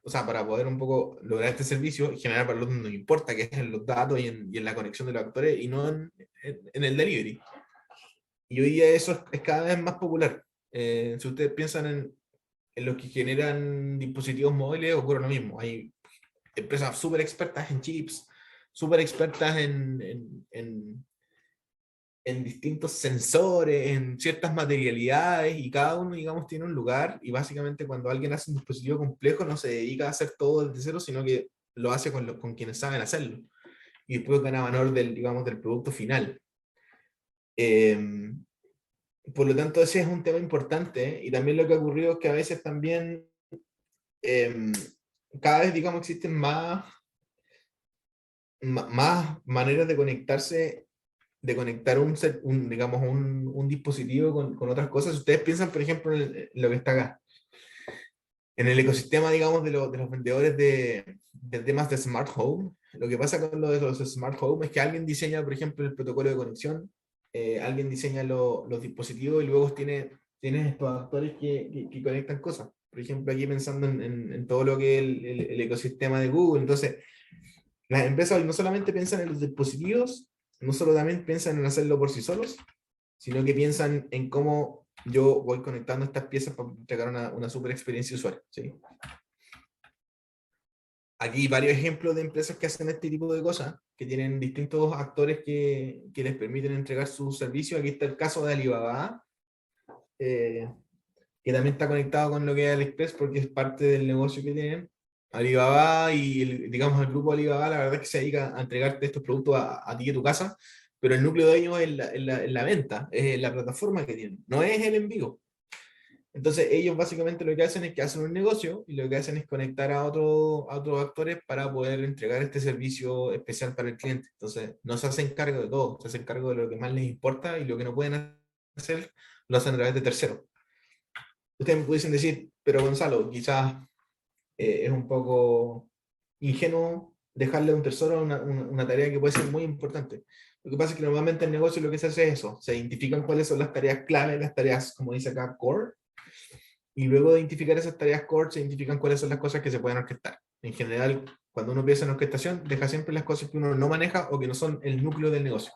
o sea, para poder un poco lograr este servicio y generar valor donde no importa, que es en los datos y en la conexión de los actores y no en el delivery. Y hoy día eso es cada vez más popular. Si ustedes piensan en los que generan dispositivos móviles, ocurre lo mismo. Hay empresas súper expertas en chips, súper expertas en distintos sensores, en ciertas materialidades, y cada uno, digamos, tiene un lugar, y básicamente cuando alguien hace un dispositivo complejo no se dedica a hacer todo desde cero, sino que lo hace con quienes saben hacerlo, y después gana valor digamos, del producto final. Eh, por lo tanto, ese es un tema importante, y también lo que ha ocurrido es que a veces también, eh, cada vez, digamos, existen más maneras de conectarse, de conectar digamos, un dispositivo con otras cosas. Ustedes piensan, por ejemplo, en lo que está acá, en el ecosistema, digamos, de los vendedores de temas de Smart Home. Lo que pasa con lo de los Smart Home es que alguien diseña, por ejemplo, el protocolo de conexión, alguien diseña los dispositivos y luego tiene estos actores que conectan cosas. Por ejemplo, aquí pensando en todo lo que es el ecosistema de Google. Entonces, las empresas hoy no solamente piensan en los dispositivos, no solo también piensan en hacerlo por sí solos, sino que piensan en cómo yo voy conectando estas piezas para entregar una super experiencia usuaria. ¿Sí? Aquí hay varios ejemplos de empresas que hacen este tipo de cosas, que tienen distintos actores que les permiten entregar sus servicios. Aquí está el caso de Alibaba, eh, que también está conectado con lo que es AliExpress porque es parte del negocio que tienen. Alibaba y digamos el grupo Alibaba, la verdad es que se dedica a entregarte estos productos a ti y a tu casa, pero el núcleo de ellos es la venta, es la plataforma que tienen, no es el envío. Entonces ellos básicamente lo que hacen es que hacen un negocio y lo que hacen es conectar a otros actores para poder entregar este servicio especial para el cliente. Entonces no se hacen cargo de todo, se hacen cargo de lo que más les importa y lo que no pueden hacer, lo hacen a través de terceros. Ustedes me pudiesen decir, pero Gonzalo, quizás es un poco ingenuo dejarle a un tercero una tarea que puede ser muy importante. Lo que pasa es que normalmente en negocio lo que se hace es eso, se identifican cuáles son las tareas clave, las tareas, como dice acá, core, y luego de identificar esas tareas core, se identifican cuáles son las cosas que se pueden orquestar. En general, cuando uno piensa en orquestación, deja siempre las cosas que uno no maneja o que no son el núcleo del negocio.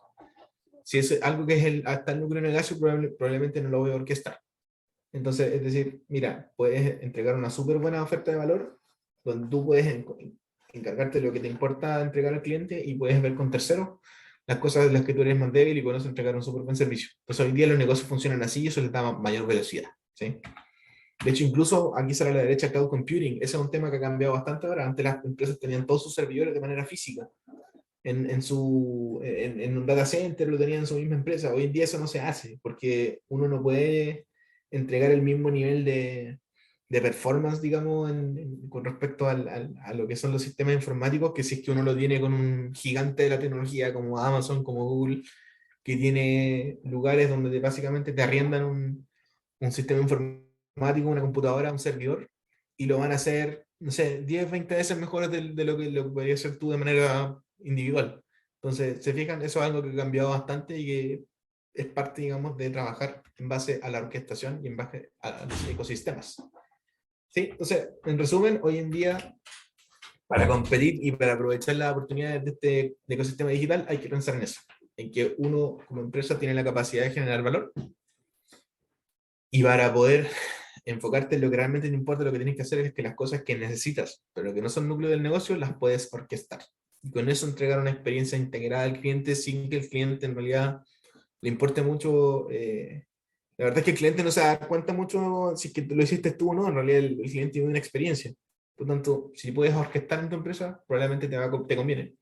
Si es algo que es hasta el núcleo del negocio, probablemente no lo voy a orquestar. Entonces, es decir, mira, puedes entregar una súper buena oferta de valor, donde tú puedes encargarte de lo que te importa entregar al cliente y puedes ver con terceros las cosas de las que tú eres más débil y puedes entregar un súper buen servicio. Entonces, hoy día los negocios funcionan así y eso les da mayor velocidad. ¿Sí? De hecho, incluso aquí sale a la derecha Cloud Computing. Ese es un tema que ha cambiado bastante ahora. Antes las empresas tenían todos sus servidores de manera física. En un data center lo tenían en su misma empresa. Hoy en día eso no se hace porque uno no puede entregar el mismo nivel de performance, digamos, con respecto a lo que son los sistemas informáticos, que si es que uno lo tiene con un gigante de la tecnología como Amazon, como Google, que tiene lugares donde básicamente te arriendan un sistema informático, una computadora, un servidor, y lo van a hacer, no sé, 10, 20 veces mejores de lo que podrías hacer tú de manera individual. Entonces, se fijan, eso es algo que ha cambiado bastante y que es parte, digamos, de trabajar en base a la orquestación y en base a los ecosistemas. ¿Sí? Entonces, en resumen, hoy en día, para competir y para aprovechar las oportunidades de este ecosistema digital, hay que pensar en eso, en que uno como empresa tiene la capacidad de generar valor y para poder enfocarte en lo que realmente te importa, lo que tienes que hacer es que las cosas que necesitas, pero que no son núcleo del negocio, las puedes orquestar. Y con eso entregar una experiencia integrada al cliente sin que el cliente en realidad le importe mucho. La verdad es que el cliente no se da cuenta mucho si es que lo hiciste tú o no, en realidad el cliente tiene una experiencia. Por lo tanto, si puedes orquestar en tu empresa, probablemente te conviene,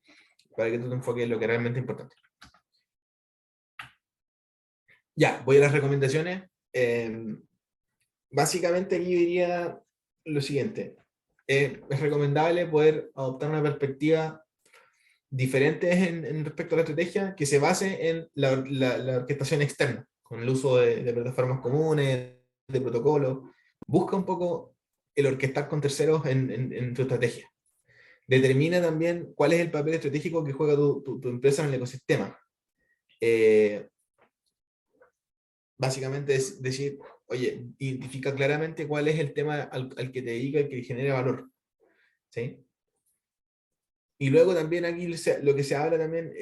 para que tú te enfoques en lo que realmente es importante. Ya, voy a las recomendaciones. Básicamente aquí diría lo siguiente. Es recomendable poder adoptar una perspectiva diferente en respecto a la estrategia que se base en la orquestación externa, con el uso de plataformas comunes, de protocolos. Busca un poco el orquestar con terceros en tu estrategia. Determina también cuál es el papel estratégico que juega tu empresa en el ecosistema. Básicamente es decir, oye, identifica claramente cuál es el tema al que te dedica, el que genera valor. ¿Sí? Y luego también aquí lo que se habla también,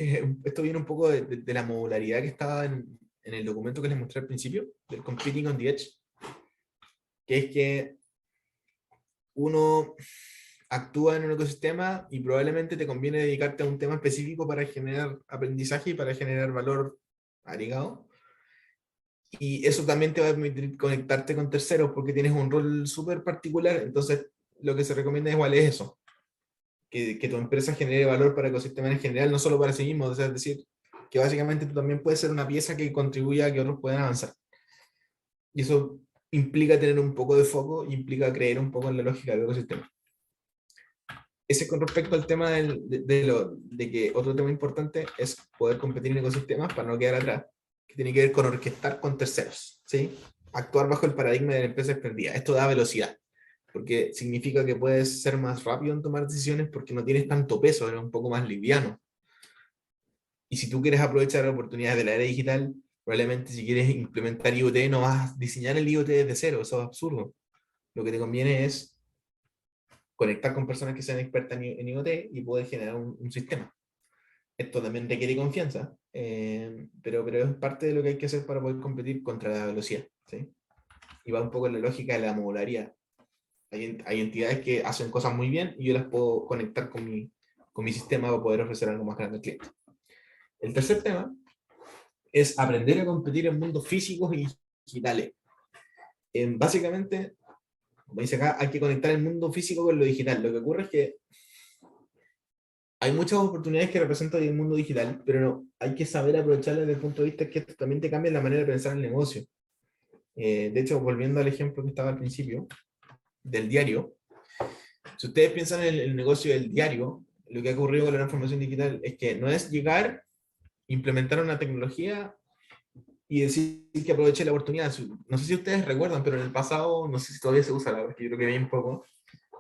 esto viene un poco de la modularidad que estaba en el documento que les mostré al principio, del Competing on the Edge, que es que uno actúa en un ecosistema y probablemente te conviene dedicarte a un tema específico para generar aprendizaje y para generar valor agregado. Y eso también te va a permitir conectarte con terceros porque tienes un rol súper particular. Entonces, lo que se recomienda igual es eso, que tu empresa genere valor para el ecosistema en general, no solo para sí mismo. O sea, es decir, que básicamente tú también puedes ser una pieza que contribuya a que otros puedan avanzar. Y eso implica tener un poco de foco y implica creer un poco en la lógica del ecosistema. Ese con respecto al tema de que otro tema importante es poder competir en ecosistemas para no quedar atrás, que tiene que ver con orquestar con terceros, ¿sí? Actuar bajo el paradigma de la empresa extendida. Esto da velocidad, porque significa que puedes ser más rápido en tomar decisiones porque no tienes tanto peso, eres un poco más liviano. Y si tú quieres aprovechar oportunidades de la era digital, probablemente si quieres implementar IoT no vas a diseñar el IoT desde cero, eso es absurdo. Lo que te conviene es conectar con personas que sean expertas en IoT y poder generar un sistema. Esto también requiere confianza, pero es parte de lo que hay que hacer para poder competir contra la velocidad. ¿Sí? Y va un poco en la lógica de la modularidad. Hay entidades que hacen cosas muy bien y yo las puedo conectar con mi sistema para poder ofrecer algo más grande al cliente. El tercer tema es aprender a competir en mundos físicos y digitales. Básicamente, como dice acá, hay que conectar el mundo físico con lo digital. Lo que ocurre es que hay muchas oportunidades que representan el mundo digital, pero no, hay que saber aprovecharlas desde el punto de vista que esto también te cambia la manera de pensar el negocio. De hecho, volviendo al ejemplo que estaba al principio, del diario, si ustedes piensan en el negocio del diario, lo que ha ocurrido con la transformación digital es que no es llegar, implementar una tecnología y decir que aproveché la oportunidad. No sé si ustedes recuerdan, pero en el pasado, no sé si todavía se usa, la verdad es que yo creo que bien poco,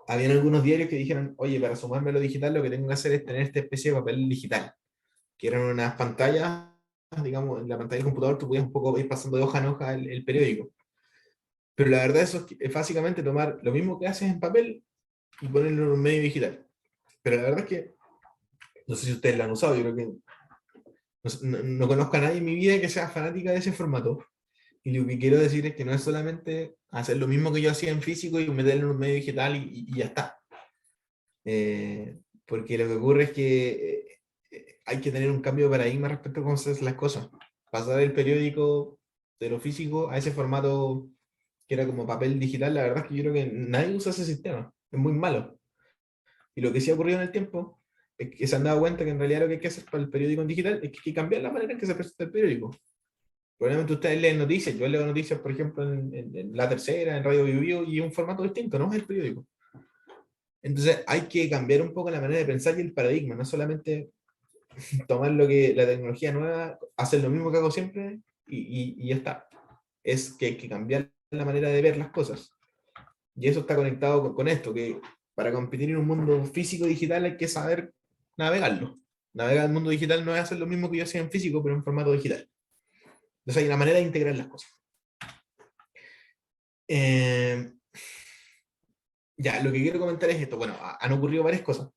habían algunos diarios que dijeron, oye, para sumarme a lo digital lo que tengo que hacer es tener esta especie de papel digital, que eran unas pantallas, digamos, en la pantalla del computador tú podías un poco ir pasando de hoja en hoja el periódico. Pero la verdad eso es básicamente tomar lo mismo que haces en papel y ponerlo en un medio digital. Pero la verdad es que, no sé si ustedes lo han usado, yo creo que no conozco a nadie en mi vida que sea fanática de ese formato. Y lo que quiero decir es que no es solamente hacer lo mismo que yo hacía en físico y meterlo en un medio digital y ya está. Porque lo que ocurre es que hay que tener un cambio de paradigma respecto a cómo se hacen las cosas. Pasar el periódico de lo físico a ese formato que era como papel digital, la verdad es que yo creo que nadie usa ese sistema. Es muy malo. Y lo que sí ha ocurrido en el tiempo es que se han dado cuenta que en realidad lo que hay que hacer para el periódico en digital es que hay que cambiar la manera en que se presenta el periódico. Probablemente ustedes leen noticias, yo leo noticias, por ejemplo, en La Tercera, en Radio Bio, Bio, y es un formato distinto, no es el periódico. Entonces hay que cambiar un poco la manera de pensar y el paradigma, no solamente tomar lo que la tecnología nueva, hacer lo mismo que hago siempre y ya está. Es que hay que cambiar la manera de ver las cosas. Y eso está conectado con esto, que para competir en un mundo físico digital hay que saber navegarlo. Navegar el mundo digital no es hacer lo mismo que yo hacía en físico, pero en formato digital. Entonces hay una manera de integrar las cosas. Eh, ya, lo que quiero comentar es esto. Bueno, han ocurrido varias cosas.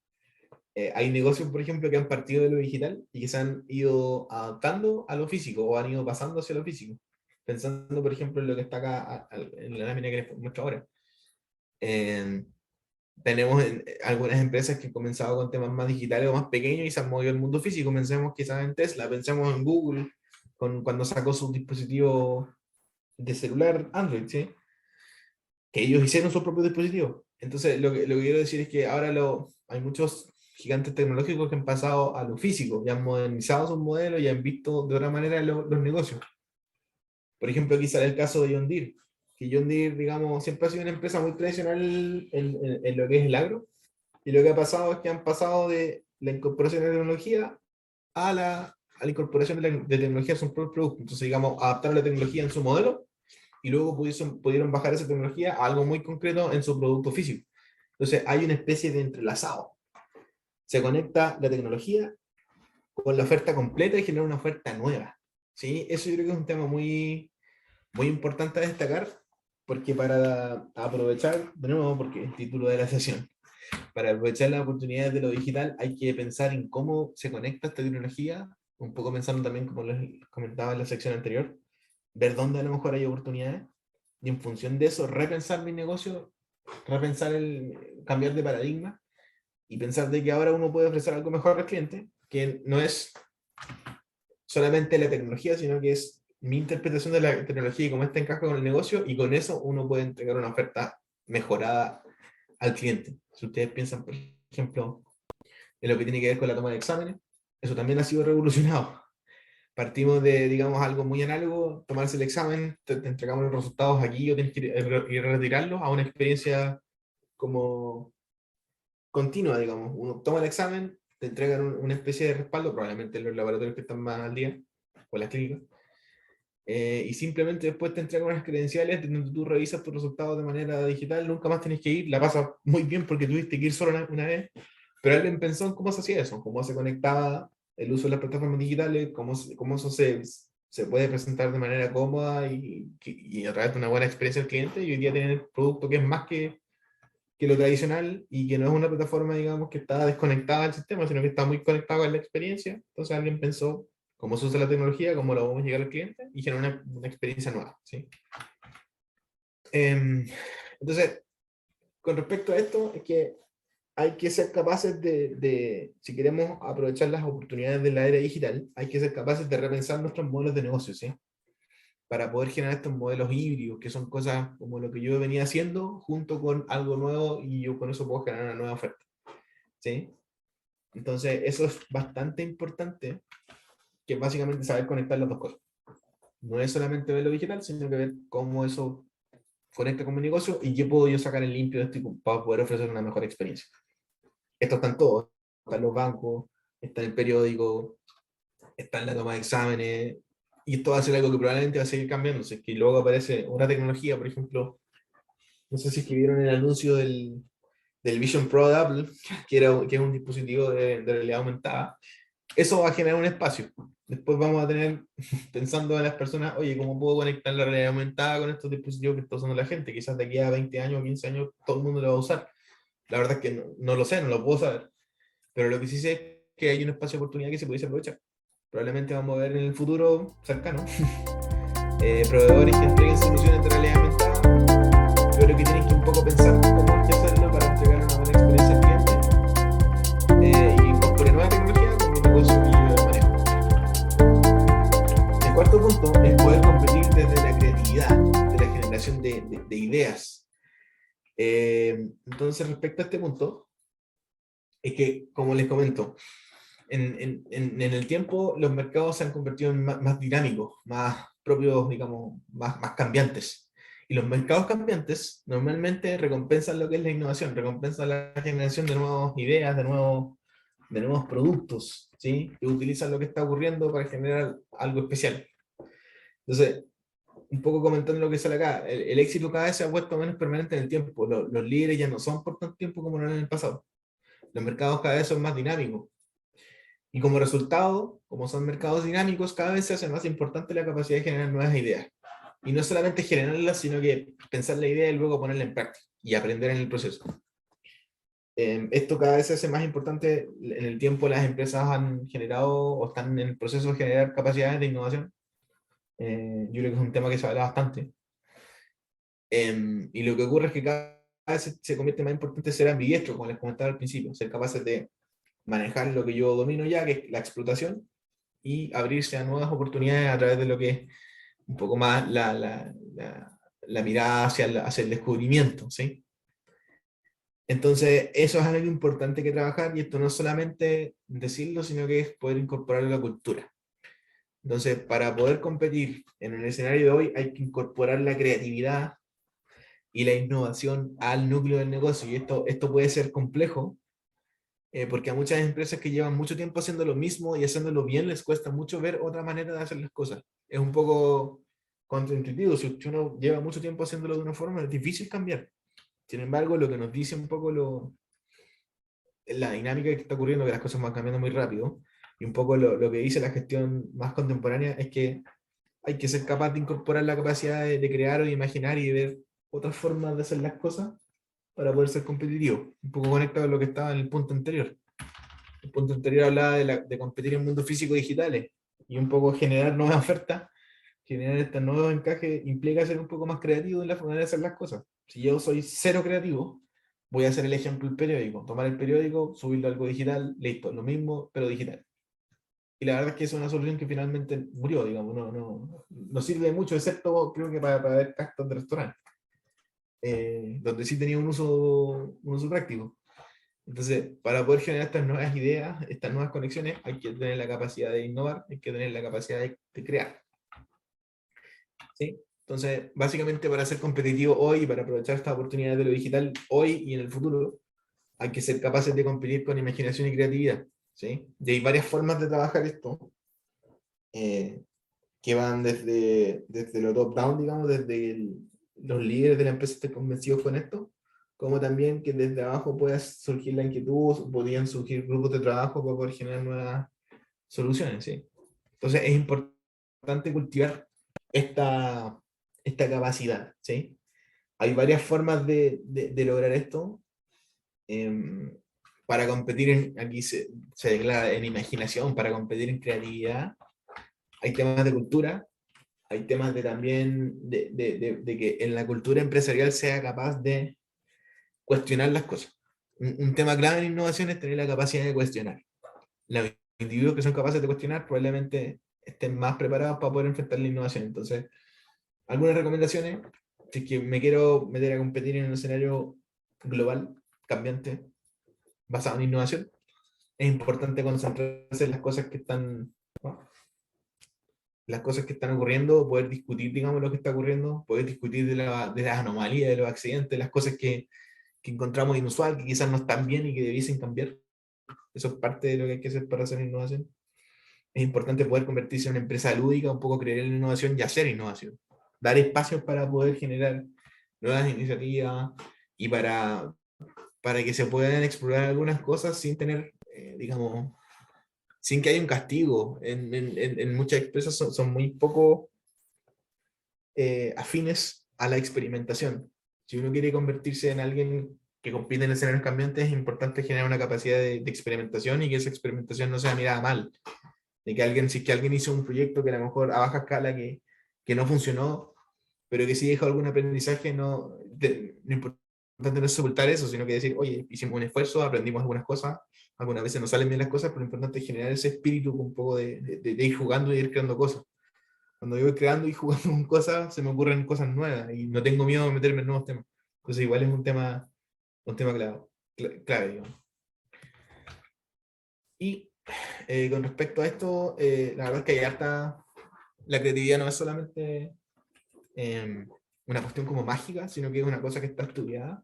Hay negocios, por ejemplo, que han partido de lo digital y que se han ido adaptando a lo físico o han ido pasando hacia lo físico. Pensando, por ejemplo, en lo que está acá en la lámina que les muestro ahora. Eh, tenemos algunas empresas que han comenzado con temas más digitales o más pequeños y se han movido al mundo físico. Pensemos quizás en Tesla, pensemos en Google, cuando sacó su dispositivo de celular Android, ¿sí? Que ellos hicieron su propio dispositivo. Entonces, lo que quiero decir es que ahora hay muchos gigantes tecnológicos que han pasado a lo físico, ya han modernizado sus modelos y han visto de otra manera los negocios. Por ejemplo, aquí sale el caso de John Deere, que John Deere, digamos, siempre ha sido una empresa muy tradicional en lo que es el agro, y lo que ha pasado es que han pasado de la incorporación de tecnología a la incorporación de tecnología en sus propios productos. Entonces, digamos, adaptaron la tecnología en su modelo y luego pudieron bajar esa tecnología a algo muy concreto en su producto físico. Entonces, hay una especie de entrelazado. Se conecta la tecnología con la oferta completa y genera una oferta nueva. ¿Sí? Eso yo creo que es un tema muy, muy importante a destacar, porque para aprovechar, de nuevo, porque es el título de la sesión, para aprovechar las oportunidades de lo digital hay que pensar en cómo se conecta esta tecnología, un poco pensando también, como les comentaba en la sección anterior, ver dónde a lo mejor hay oportunidades y en función de eso repensar mi negocio, repensar cambiar de paradigma y pensar de que ahora uno puede ofrecer algo mejor al cliente, que no es solamente la tecnología, sino que es mi interpretación de la tecnología y cómo esta encaja con el negocio, y con eso uno puede entregar una oferta mejorada al cliente. Si ustedes piensan, por ejemplo, en lo que tiene que ver con la toma de exámenes, eso también ha sido revolucionado. Partimos de, digamos, algo muy análogo, tomarse el examen, te entregamos los resultados aquí o tienes que ir a retirarlos, a una experiencia como continua, digamos. Uno toma el examen, te entregan una especie de respaldo, probablemente en los laboratorios que están más al día, o las clínicas, y simplemente después te entregan unas credenciales donde tú revisas tus resultados de manera digital, nunca más tienes que ir, la pasas muy bien porque tuviste que ir solo una vez, pero alguien pensó en cómo se hacía eso, cómo se conectaba el uso de las plataformas digitales, cómo eso se puede presentar de manera cómoda y a través de una buena experiencia al cliente, y hoy día tienen el producto que es más que lo tradicional y que no es una plataforma, digamos, que está desconectada del sistema, sino que está muy conectada con la experiencia. Entonces alguien pensó cómo se usa la tecnología, cómo lo vamos a llegar al cliente y generar una experiencia nueva. ¿Sí? Entonces, con respecto a esto, es que hay que ser capaces si queremos aprovechar las oportunidades de la era digital, hay que ser capaces de repensar nuestros modelos de negocio, ¿sí? Para poder generar estos modelos híbridos, que son cosas como lo que yo venía haciendo, junto con algo nuevo, y yo con eso puedo generar una nueva oferta. ¿Sí? Entonces, eso es bastante importante, que es básicamente saber conectar las dos cosas. No es solamente ver lo digital, sino que ver cómo eso conecta con mi negocio y qué puedo yo sacar en limpio de esto para poder ofrecer una mejor experiencia. Esto está en todo. Está en los bancos, está en el periódico, está en la toma de exámenes, y esto va a ser algo que probablemente va a seguir cambiando, si es que luego aparece una tecnología, por ejemplo, no sé si es que vieron el anuncio del Vision Pro de Apple, que es un dispositivo de realidad aumentada. Eso va a generar un espacio. Después vamos a tener, pensando en las personas, oye, ¿cómo puedo conectar la realidad aumentada con estos dispositivos que está usando la gente? Quizás de aquí a 20 años, 15 años, todo el mundo lo va a usar. La verdad es que no lo sé, no lo puedo saber. Pero lo que sí sé es que hay un espacio de oportunidad que se pudiese aprovechar. Probablemente vamos a ver en el futuro cercano proveedores que entreguen soluciones de realidad aumentada, pero que tienen que un poco pensar cómo hay que hacerlo para entregar una buena experiencia al cliente y incorporar nueva tecnología con mi negocio que yo manejo. El cuarto punto es poder competir desde la creatividad, de la generación de ideas. Entonces, respecto a este punto, es que, como les comento, en el tiempo los mercados se han convertido en más dinámicos, más propios, digamos, más cambiantes. Y los mercados cambiantes normalmente recompensan lo que es la innovación, recompensan la generación de nuevas ideas, de nuevos productos, ¿sí? Que utilizan lo que está ocurriendo para generar algo especial. Entonces, un poco comentando lo que sale acá, el éxito cada vez se ha vuelto menos permanente en el tiempo. Los líderes ya no son por tanto tiempo como eran en el pasado. Los mercados cada vez son más dinámicos. Y como resultado, como son mercados dinámicos, cada vez se hace más importante la capacidad de generar nuevas ideas. Y no solamente generarlas, sino que pensar la idea y luego ponerla en práctica y aprender en el proceso. Esto cada vez se hace más importante. En el tiempo las empresas han generado o están en el proceso de generar capacidades de innovación. Yo creo que es un tema que se habla bastante. Y lo que ocurre es que cada vez se convierte más importante ser ambidiestro, como les comentaba al principio, ser capaces de manejar lo que yo domino ya, que es la explotación, y abrirse a nuevas oportunidades a través de lo que es un poco más la mirada hacia el descubrimiento, ¿sí? Entonces, eso es algo importante que trabajar, y esto no es solamente decirlo, sino que es poder incorporarlo a la cultura. Entonces, para poder competir en el escenario de hoy, hay que incorporar la creatividad y la innovación al núcleo del negocio, y esto puede ser complejo, porque a muchas empresas que llevan mucho tiempo haciendo lo mismo y haciéndolo bien les cuesta mucho ver otra manera de hacer las cosas. Es un poco contraintuitivo. Si uno lleva mucho tiempo haciéndolo de una forma, es difícil cambiar. Sin embargo, lo que nos dice un poco la dinámica que está ocurriendo, que las cosas van cambiando muy rápido, y un poco lo que dice la gestión más contemporánea, es que hay que ser capaz de incorporar la capacidad de crear o de imaginar y de ver otras formas de hacer las cosas para poder ser competitivo. Un poco conectado a lo que estaba en el punto anterior. El punto anterior hablaba de competir en mundos físicos digitales, y un poco generar nuevas ofertas, generar estos nuevos encajes, implica ser un poco más creativo en la forma de hacer las cosas. Si yo soy cero creativo, voy a hacer el ejemplo del periódico, tomar el periódico, subirlo a algo digital, listo, lo mismo, pero digital. Y la verdad es que es una solución que finalmente murió, digamos, no sirve mucho, excepto creo que para ver castas de restaurantes, donde sí tenía un uso práctico. Entonces, para poder generar estas nuevas ideas, estas nuevas conexiones, hay que tener la capacidad de innovar, hay que tener la capacidad de crear. ¿Sí? Entonces, básicamente para ser competitivo hoy y para aprovechar estas oportunidades de lo digital hoy y en el futuro, hay que ser capaces de competir con imaginación y creatividad. ¿Sí? Y hay varias formas de trabajar esto, eh, que van desde lo top-down, digamos, los líderes de la empresa estén convencidos con esto, como también que desde abajo pueda surgir la inquietud, podrían surgir grupos de trabajo para poder generar nuevas soluciones, ¿sí? Entonces es importante cultivar esta capacidad, ¿sí? Hay varias formas de lograr esto. Para competir aquí se declara en imaginación, para competir en creatividad, hay temas de cultura, hay temas de también de que en la cultura empresarial sea capaz de cuestionar las cosas. Un tema clave en innovación es tener la capacidad de cuestionar. Los individuos que son capaces de cuestionar probablemente estén más preparados para poder enfrentar la innovación. Entonces, algunas recomendaciones, si es que me quiero meter a competir en un escenario global, cambiante, basado en innovación, es importante concentrarse en las cosas que están, ¿no? Las cosas que están ocurriendo, poder discutir, digamos, lo que está ocurriendo, poder discutir de las anomalías, de los accidentes, las cosas que encontramos inusual, que quizás no están bien y que debiesen cambiar. Eso es parte de lo que hay que hacer para hacer innovación. es importante poder convertirse en una empresa lúdica, un poco creer en la innovación y hacer innovación. Dar espacios para poder generar nuevas iniciativas y para que se puedan explorar algunas cosas sin tener, digamos, sin que haya un castigo. En muchas empresas son muy poco afines a la experimentación. Si uno quiere convertirse en alguien que compite en escenarios cambiantes, es importante generar una capacidad de experimentación y que esa experimentación no sea mirada mal. De que alguien, si es que alguien hizo un proyecto que a lo mejor a baja escala que no funcionó, pero que sí dejó algún aprendizaje, no importante no es sepultar eso, sino que decir, oye, hicimos un esfuerzo, aprendimos algunas cosas, algunas veces no salen bien las cosas, pero lo importante es generar ese espíritu un poco de ir jugando y ir creando cosas. Cuando yo voy creando y jugando con cosas, se me ocurren cosas nuevas y no tengo miedo de meterme en nuevos temas. Entonces igual es un tema clave, clave, digamos. Y con respecto a esto, la verdad es que ya está, la creatividad no es solamente una cuestión como mágica, sino que es una cosa que está estudiada.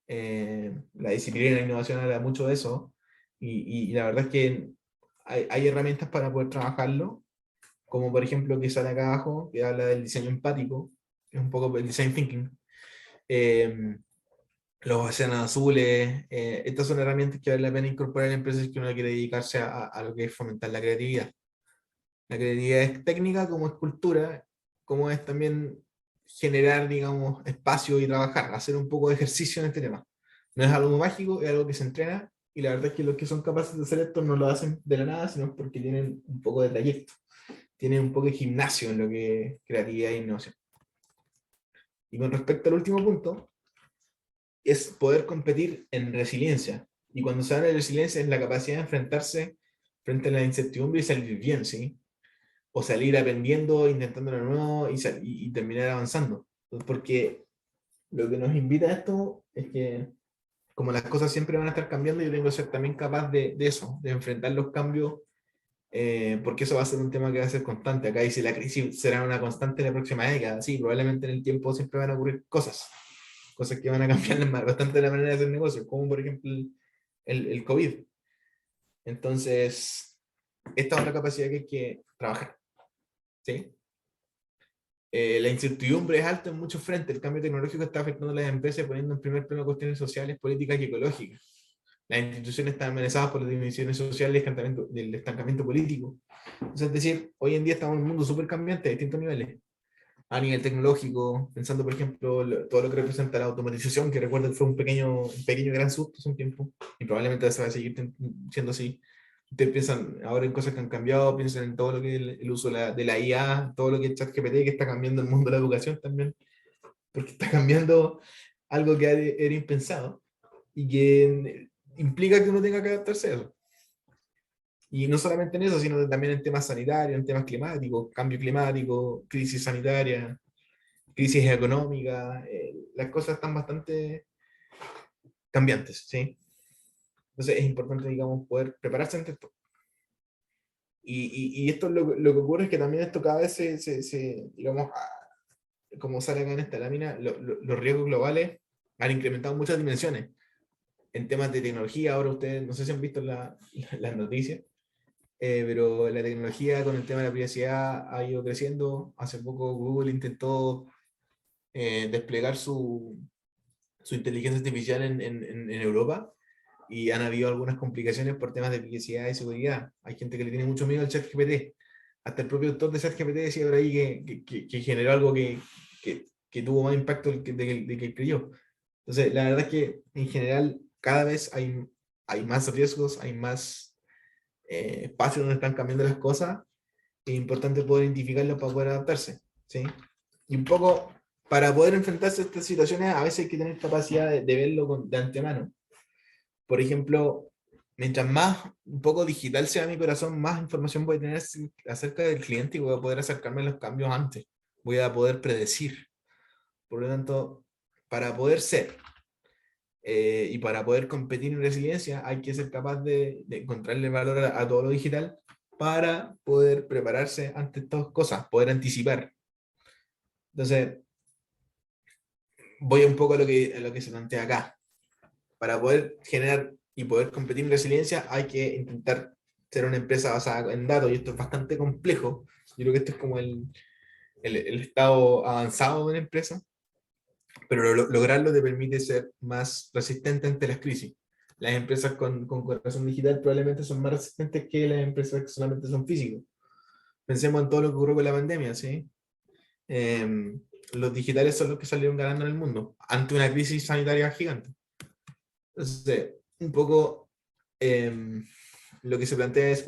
La disciplina de la innovación habla mucho de eso, y la verdad es que hay herramientas para poder trabajarlo, como por ejemplo que sale acá abajo, que habla del diseño empático, que es un poco el design thinking. Eh, los océanos azules, estas son herramientas que vale la pena incorporar en empresas que uno quiere dedicarse a lo que es fomentar la creatividad. La creatividad es técnica como es cultura, como es también generar, digamos, espacio y trabajar, hacer un poco de ejercicio en este tema. No es algo mágico, es algo que se entrena, y la verdad es que los que son capaces de hacer esto no lo hacen de la nada, sino porque tienen un poco de trayecto, tienen un poco de gimnasio en lo que es creatividad e innovación. Y con respecto al último punto, es poder competir en resiliencia. Y cuando se habla de resiliencia es la capacidad de enfrentarse frente a la incertidumbre y salir bien, ¿sí? O salir aprendiendo, intentando lo nuevo y terminar avanzando. Porque lo que nos invita a esto es que, como las cosas siempre van a estar cambiando, yo tengo que ser también capaz de eso, de enfrentar los cambios, porque eso va a ser un tema que va a ser constante. Acá dice la crisis será una constante en la próxima década. Sí, probablemente en el tiempo siempre van a ocurrir cosas que van a cambiar bastante la manera de hacer negocios, como por ejemplo el COVID. Entonces, esta es otra capacidad que hay que trabajar. ¿Sí? La incertidumbre es alta en muchos frentes. El cambio tecnológico está afectando a las empresas, poniendo en primer plano cuestiones sociales, políticas y ecológicas. Las instituciones están amenazadas por las dimensiones sociales del estancamiento político. Entonces, es decir, hoy en día estamos en un mundo súper cambiante a distintos niveles. A nivel tecnológico, pensando, por ejemplo, todo lo que representa la automatización, que recuerdo que fue un pequeño gran susto hace un tiempo, y probablemente se va a seguir siendo así. Ustedes piensan ahora en cosas que han cambiado, piensan en todo lo que es el uso de la IA, todo lo que es ChatGPT, que está cambiando el mundo de la educación también, porque está cambiando algo que era impensado y que implica que uno tenga que adaptarse a eso. Y no solamente en eso, sino también en temas sanitarios, en temas climáticos, cambio climático, crisis sanitaria, crisis económica, las cosas están bastante cambiantes, ¿sí? Entonces es importante, digamos, poder prepararse ante esto. Y esto lo que ocurre es que también esto cada vez digamos, como sale acá en esta lámina, los riesgos globales han incrementado en muchas dimensiones. En temas de tecnología, ahora ustedes, no sé si han visto las noticias, pero la tecnología con el tema de la privacidad ha ido creciendo. Hace poco Google intentó desplegar su inteligencia artificial en Europa, y han habido algunas complicaciones por temas de privacidad y seguridad. Hay gente que le tiene mucho miedo al ChatGPT. Hasta el propio autor de ChatGPT decía por ahí que generó algo que tuvo más impacto de que creyó. Entonces, la verdad es que en general cada vez hay más riesgos, hay más espacios donde están cambiando las cosas. Es importante poder identificarlos para poder adaptarse, ¿sí? Y un poco, para poder enfrentarse a estas situaciones, a veces hay que tener capacidad de verlo de antemano. Por ejemplo, mientras más un poco digital sea mi corazón, más información voy a tener acerca del cliente y voy a poder acercarme a los cambios antes. Voy a poder predecir. Por lo tanto, para poder ser y para poder competir en resiliencia, hay que ser capaz de encontrarle valor a todo lo digital para poder prepararse ante estas cosas, poder anticipar. Entonces, voy un poco a lo que se plantea acá. Para poder generar y poder competir en resiliencia, hay que intentar ser una empresa basada en datos, y esto es bastante complejo. Yo creo que esto es como el estado avanzado de una empresa, pero lograrlo te permite ser más resistente ante las crisis. Las empresas con corazón digital probablemente son más resistentes que las empresas que solamente son físicos. Pensemos en todo lo que ocurrió con la pandemia, ¿sí? Los digitales son los que salieron ganando en el mundo ante una crisis sanitaria gigante. Entonces, un poco lo que se plantea es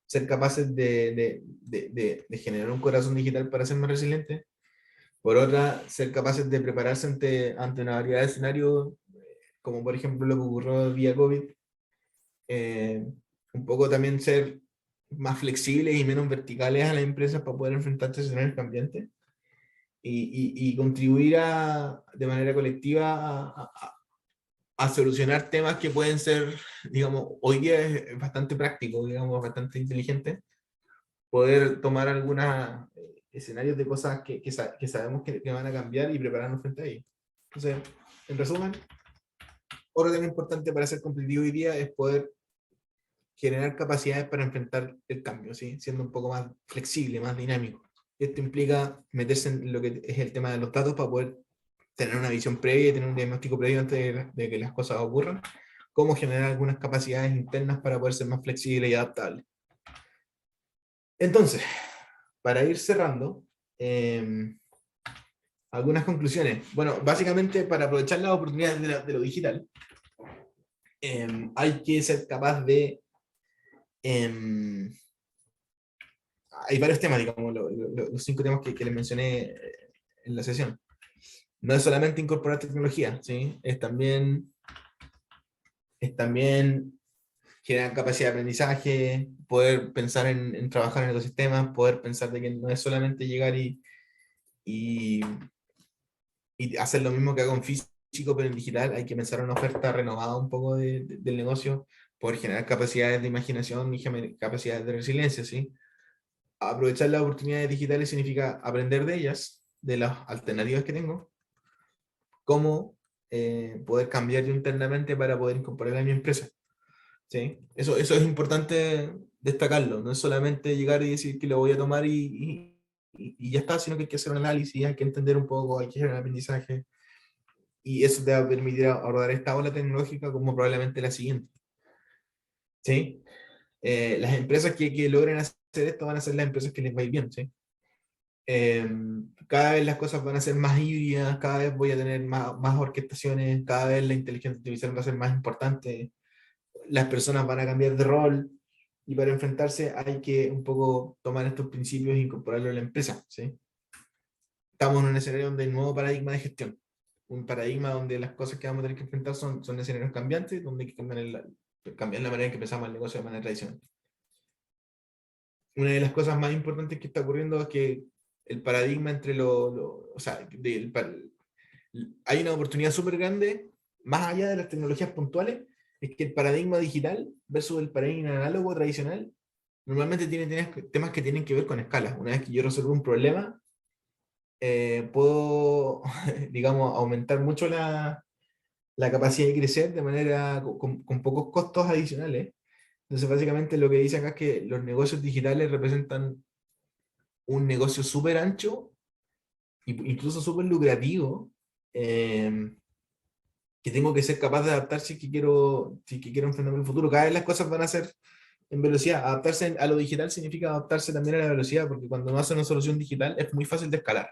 ser capaces de generar un corazón digital para ser más resilientes. Por otra, ser capaces de prepararse ante una variedad de escenarios, como por ejemplo lo que ocurrió vía COVID. Eh, un poco también ser más flexibles y menos verticales a las empresas para poder enfrentarse a escenarios cambiantes y contribuir de manera colectiva a solucionar temas que pueden ser, digamos, hoy día es bastante práctico, digamos, bastante inteligente, poder tomar algunos escenarios de cosas que sabemos que van a cambiar y prepararnos frente a ellos. Entonces, en resumen, otro tema importante para ser competitivo hoy día es poder generar capacidades para enfrentar el cambio, ¿sí? Siendo un poco más flexible, más dinámico. Esto implica meterse en lo que es el tema de los datos para poder tener una visión previa y tener un diagnóstico previo antes de que las cosas ocurran, cómo generar algunas capacidades internas para poder ser más flexible y adaptable. Entonces, para ir cerrando, algunas conclusiones. Bueno, básicamente para aprovechar las oportunidades de lo digital, hay que ser capaz de... hay varios temas, digamos, los 5 temas que les mencioné en la sesión. No es solamente incorporar tecnología, ¿sí? Es también generar capacidad de aprendizaje, poder pensar en trabajar en ecosistemas, poder pensar de que no es solamente llegar y, y hacer lo mismo que hago en físico, pero en digital. Hay que pensar en una oferta renovada un poco del negocio, poder generar capacidades de imaginación y capacidades de resiliencia, ¿sí? Aprovechar las oportunidades digitales significa aprender de ellas, de las alternativas que tengo, cómo poder cambiar yo internamente para poder incorporar a mi empresa. ¿Sí? Eso es importante destacarlo, no es solamente llegar y decir que lo voy a tomar y ya está, sino que hay que hacer un análisis, hay que entender un poco, hay que hacer un aprendizaje, y eso te va a permitir abordar esta ola tecnológica como probablemente la siguiente. ¿Sí? Las empresas que logren hacer esto van a ser las empresas que les va a ir bien. ¿Sí? Cada vez las cosas van a ser más híbridas, cada vez voy a tener más orquestaciones, cada vez la inteligencia artificial va a ser más importante, las personas van a cambiar de rol, y para enfrentarse hay que un poco tomar estos principios e incorporarlos a la empresa. ¿Sí? Estamos en un escenario donde hay un nuevo paradigma de gestión, un paradigma donde las cosas que vamos a tener que enfrentar son escenarios cambiantes, donde hay que cambiar la manera en que pensamos el negocio de manera tradicional. Una de las cosas más importantes que está ocurriendo es que el paradigma entre o sea, hay una oportunidad súper grande, más allá de las tecnologías puntuales, es que el paradigma digital versus el paradigma análogo tradicional normalmente tiene temas que tienen que ver con escala. Una vez que yo resuelvo un problema, puedo, digamos, aumentar mucho la capacidad de crecer de manera con pocos costos adicionales. Entonces, básicamente lo que dice acá es que los negocios digitales representan un negocio súper ancho, incluso súper lucrativo, que tengo que ser capaz de adaptar si que quiero enfrentarme en el futuro. Cada vez las cosas van a ser en velocidad. Adaptarse a lo digital significa adaptarse también a la velocidad, porque cuando no hace una solución digital es muy fácil de escalar.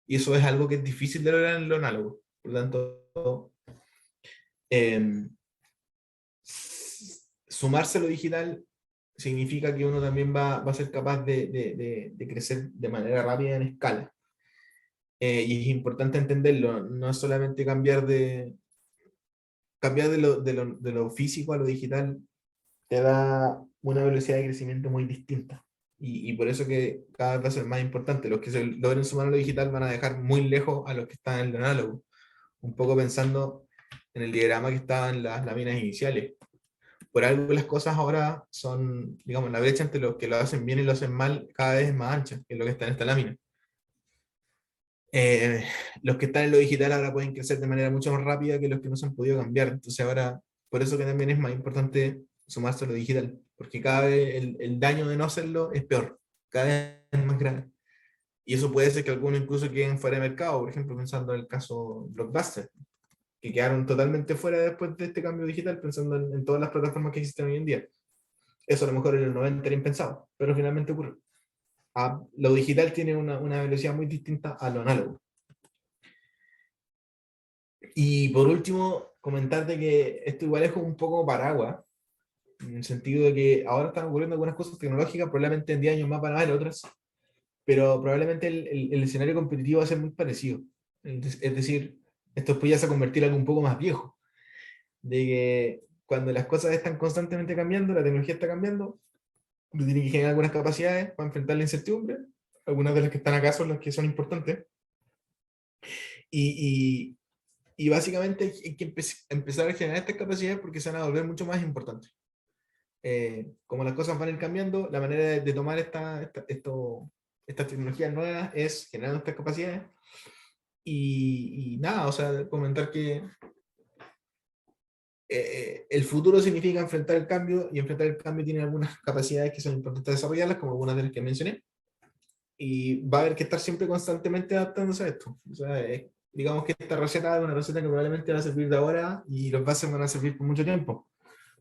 Y eso es algo que es difícil de lograr en lo análogo. Por lo tanto, eh, sumarse a lo digital significa que uno también va a ser capaz de crecer de manera rápida en escala. Y es importante entenderlo, no es solamente cambiar de lo físico a lo digital, te da una velocidad de crecimiento muy distinta. Y por eso que cada vez va a ser más importante. Los que se logren sumar a lo digital van a dejar muy lejos a los que están en lo análogo. Un poco pensando en el diagrama que estaba en las láminas iniciales. Por algo las cosas ahora son, digamos, la brecha entre los que lo hacen bien y lo hacen mal cada vez es más ancha que lo que está en esta lámina. Eh, los que están en lo digital ahora pueden crecer de manera mucho más rápida que los que no se han podido cambiar. Entonces ahora, por eso que también es más importante sumarse a lo digital, porque cada vez el daño de no hacerlo es peor, cada vez es más grande. Y eso puede ser que algunos incluso queden fuera de mercado, por ejemplo, pensando en el caso Blockbuster, que quedaron totalmente fuera después de este cambio digital, pensando en todas las plataformas que existen hoy en día. Eso a lo mejor en el 90 era impensado, pero finalmente ocurre. Lo digital tiene una velocidad muy distinta a lo análogo. Y por último, comentarte que esto igual es como un poco paraguas, en el sentido de que ahora están ocurriendo algunas cosas tecnológicas, probablemente en 10 años más van a haber otras, pero probablemente el escenario competitivo va a ser muy parecido. Es decir, esto después ya se va a convertir en algo un poco más viejo, de que cuando las cosas están constantemente cambiando, la tecnología está cambiando, uno tiene que generar algunas capacidades para enfrentar la incertidumbre, algunas de las que están acá son las que son importantes, y, y básicamente hay que empezar a generar estas capacidades porque se van a volver mucho más importantes. Como las cosas van a ir cambiando, la manera de tomar estas tecnologías nuevas es generando estas capacidades. Y nada, o sea, comentar que el futuro significa enfrentar el cambio, y enfrentar el cambio tiene algunas capacidades que son importantes desarrollarlas, como algunas de las que mencioné, y va a haber que estar siempre constantemente adaptándose a esto. O sea, digamos que esta receta es una receta que probablemente va a servir de ahora y los bases van a servir por mucho tiempo,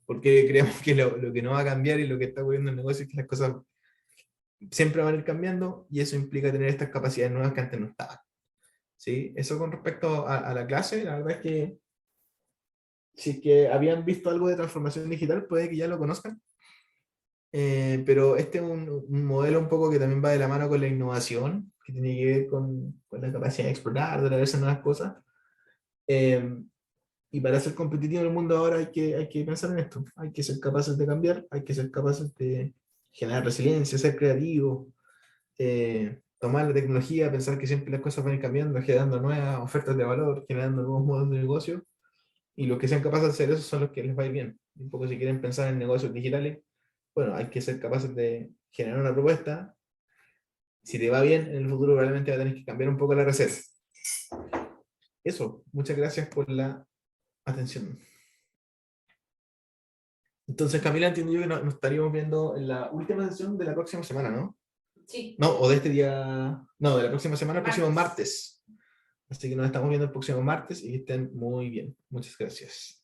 porque creemos que lo que no va a cambiar y lo que está ocurriendo en el negocio es que las cosas siempre van a ir cambiando, y eso implica tener estas capacidades nuevas que antes no estaban. ¿Sí? Eso con respecto a la clase, la verdad es que si es que habían visto algo de transformación digital, puede que ya lo conozcan. Pero este es un modelo un poco que también va de la mano con la innovación, que tiene que ver con la capacidad de explorar, de atreverse a nuevas cosas. Y para ser competitivo en el mundo ahora hay que pensar en esto. Hay que ser capaces de cambiar, hay que ser capaces de generar resiliencia, ser creativos, tomar la tecnología, pensar que siempre las cosas van a ir cambiando, generando nuevas ofertas de valor, generando nuevos modos de negocio. Y los que sean capaces de hacer eso son los que les va a ir bien. Un poco si quieren pensar en negocios digitales, bueno, hay que ser capaces de generar una propuesta. Si te va bien, en el futuro probablemente va a tener que cambiar un poco la receta. Eso, muchas gracias por la atención. Entonces, Camila, entiendo yo que nos estaríamos viendo en la última sesión de la próxima semana, ¿no? Sí. No, o de este día, no, de la próxima semana, el próximo Martes. martes. Así que nos estamos viendo el próximo martes y que estén muy bien. Muchas gracias.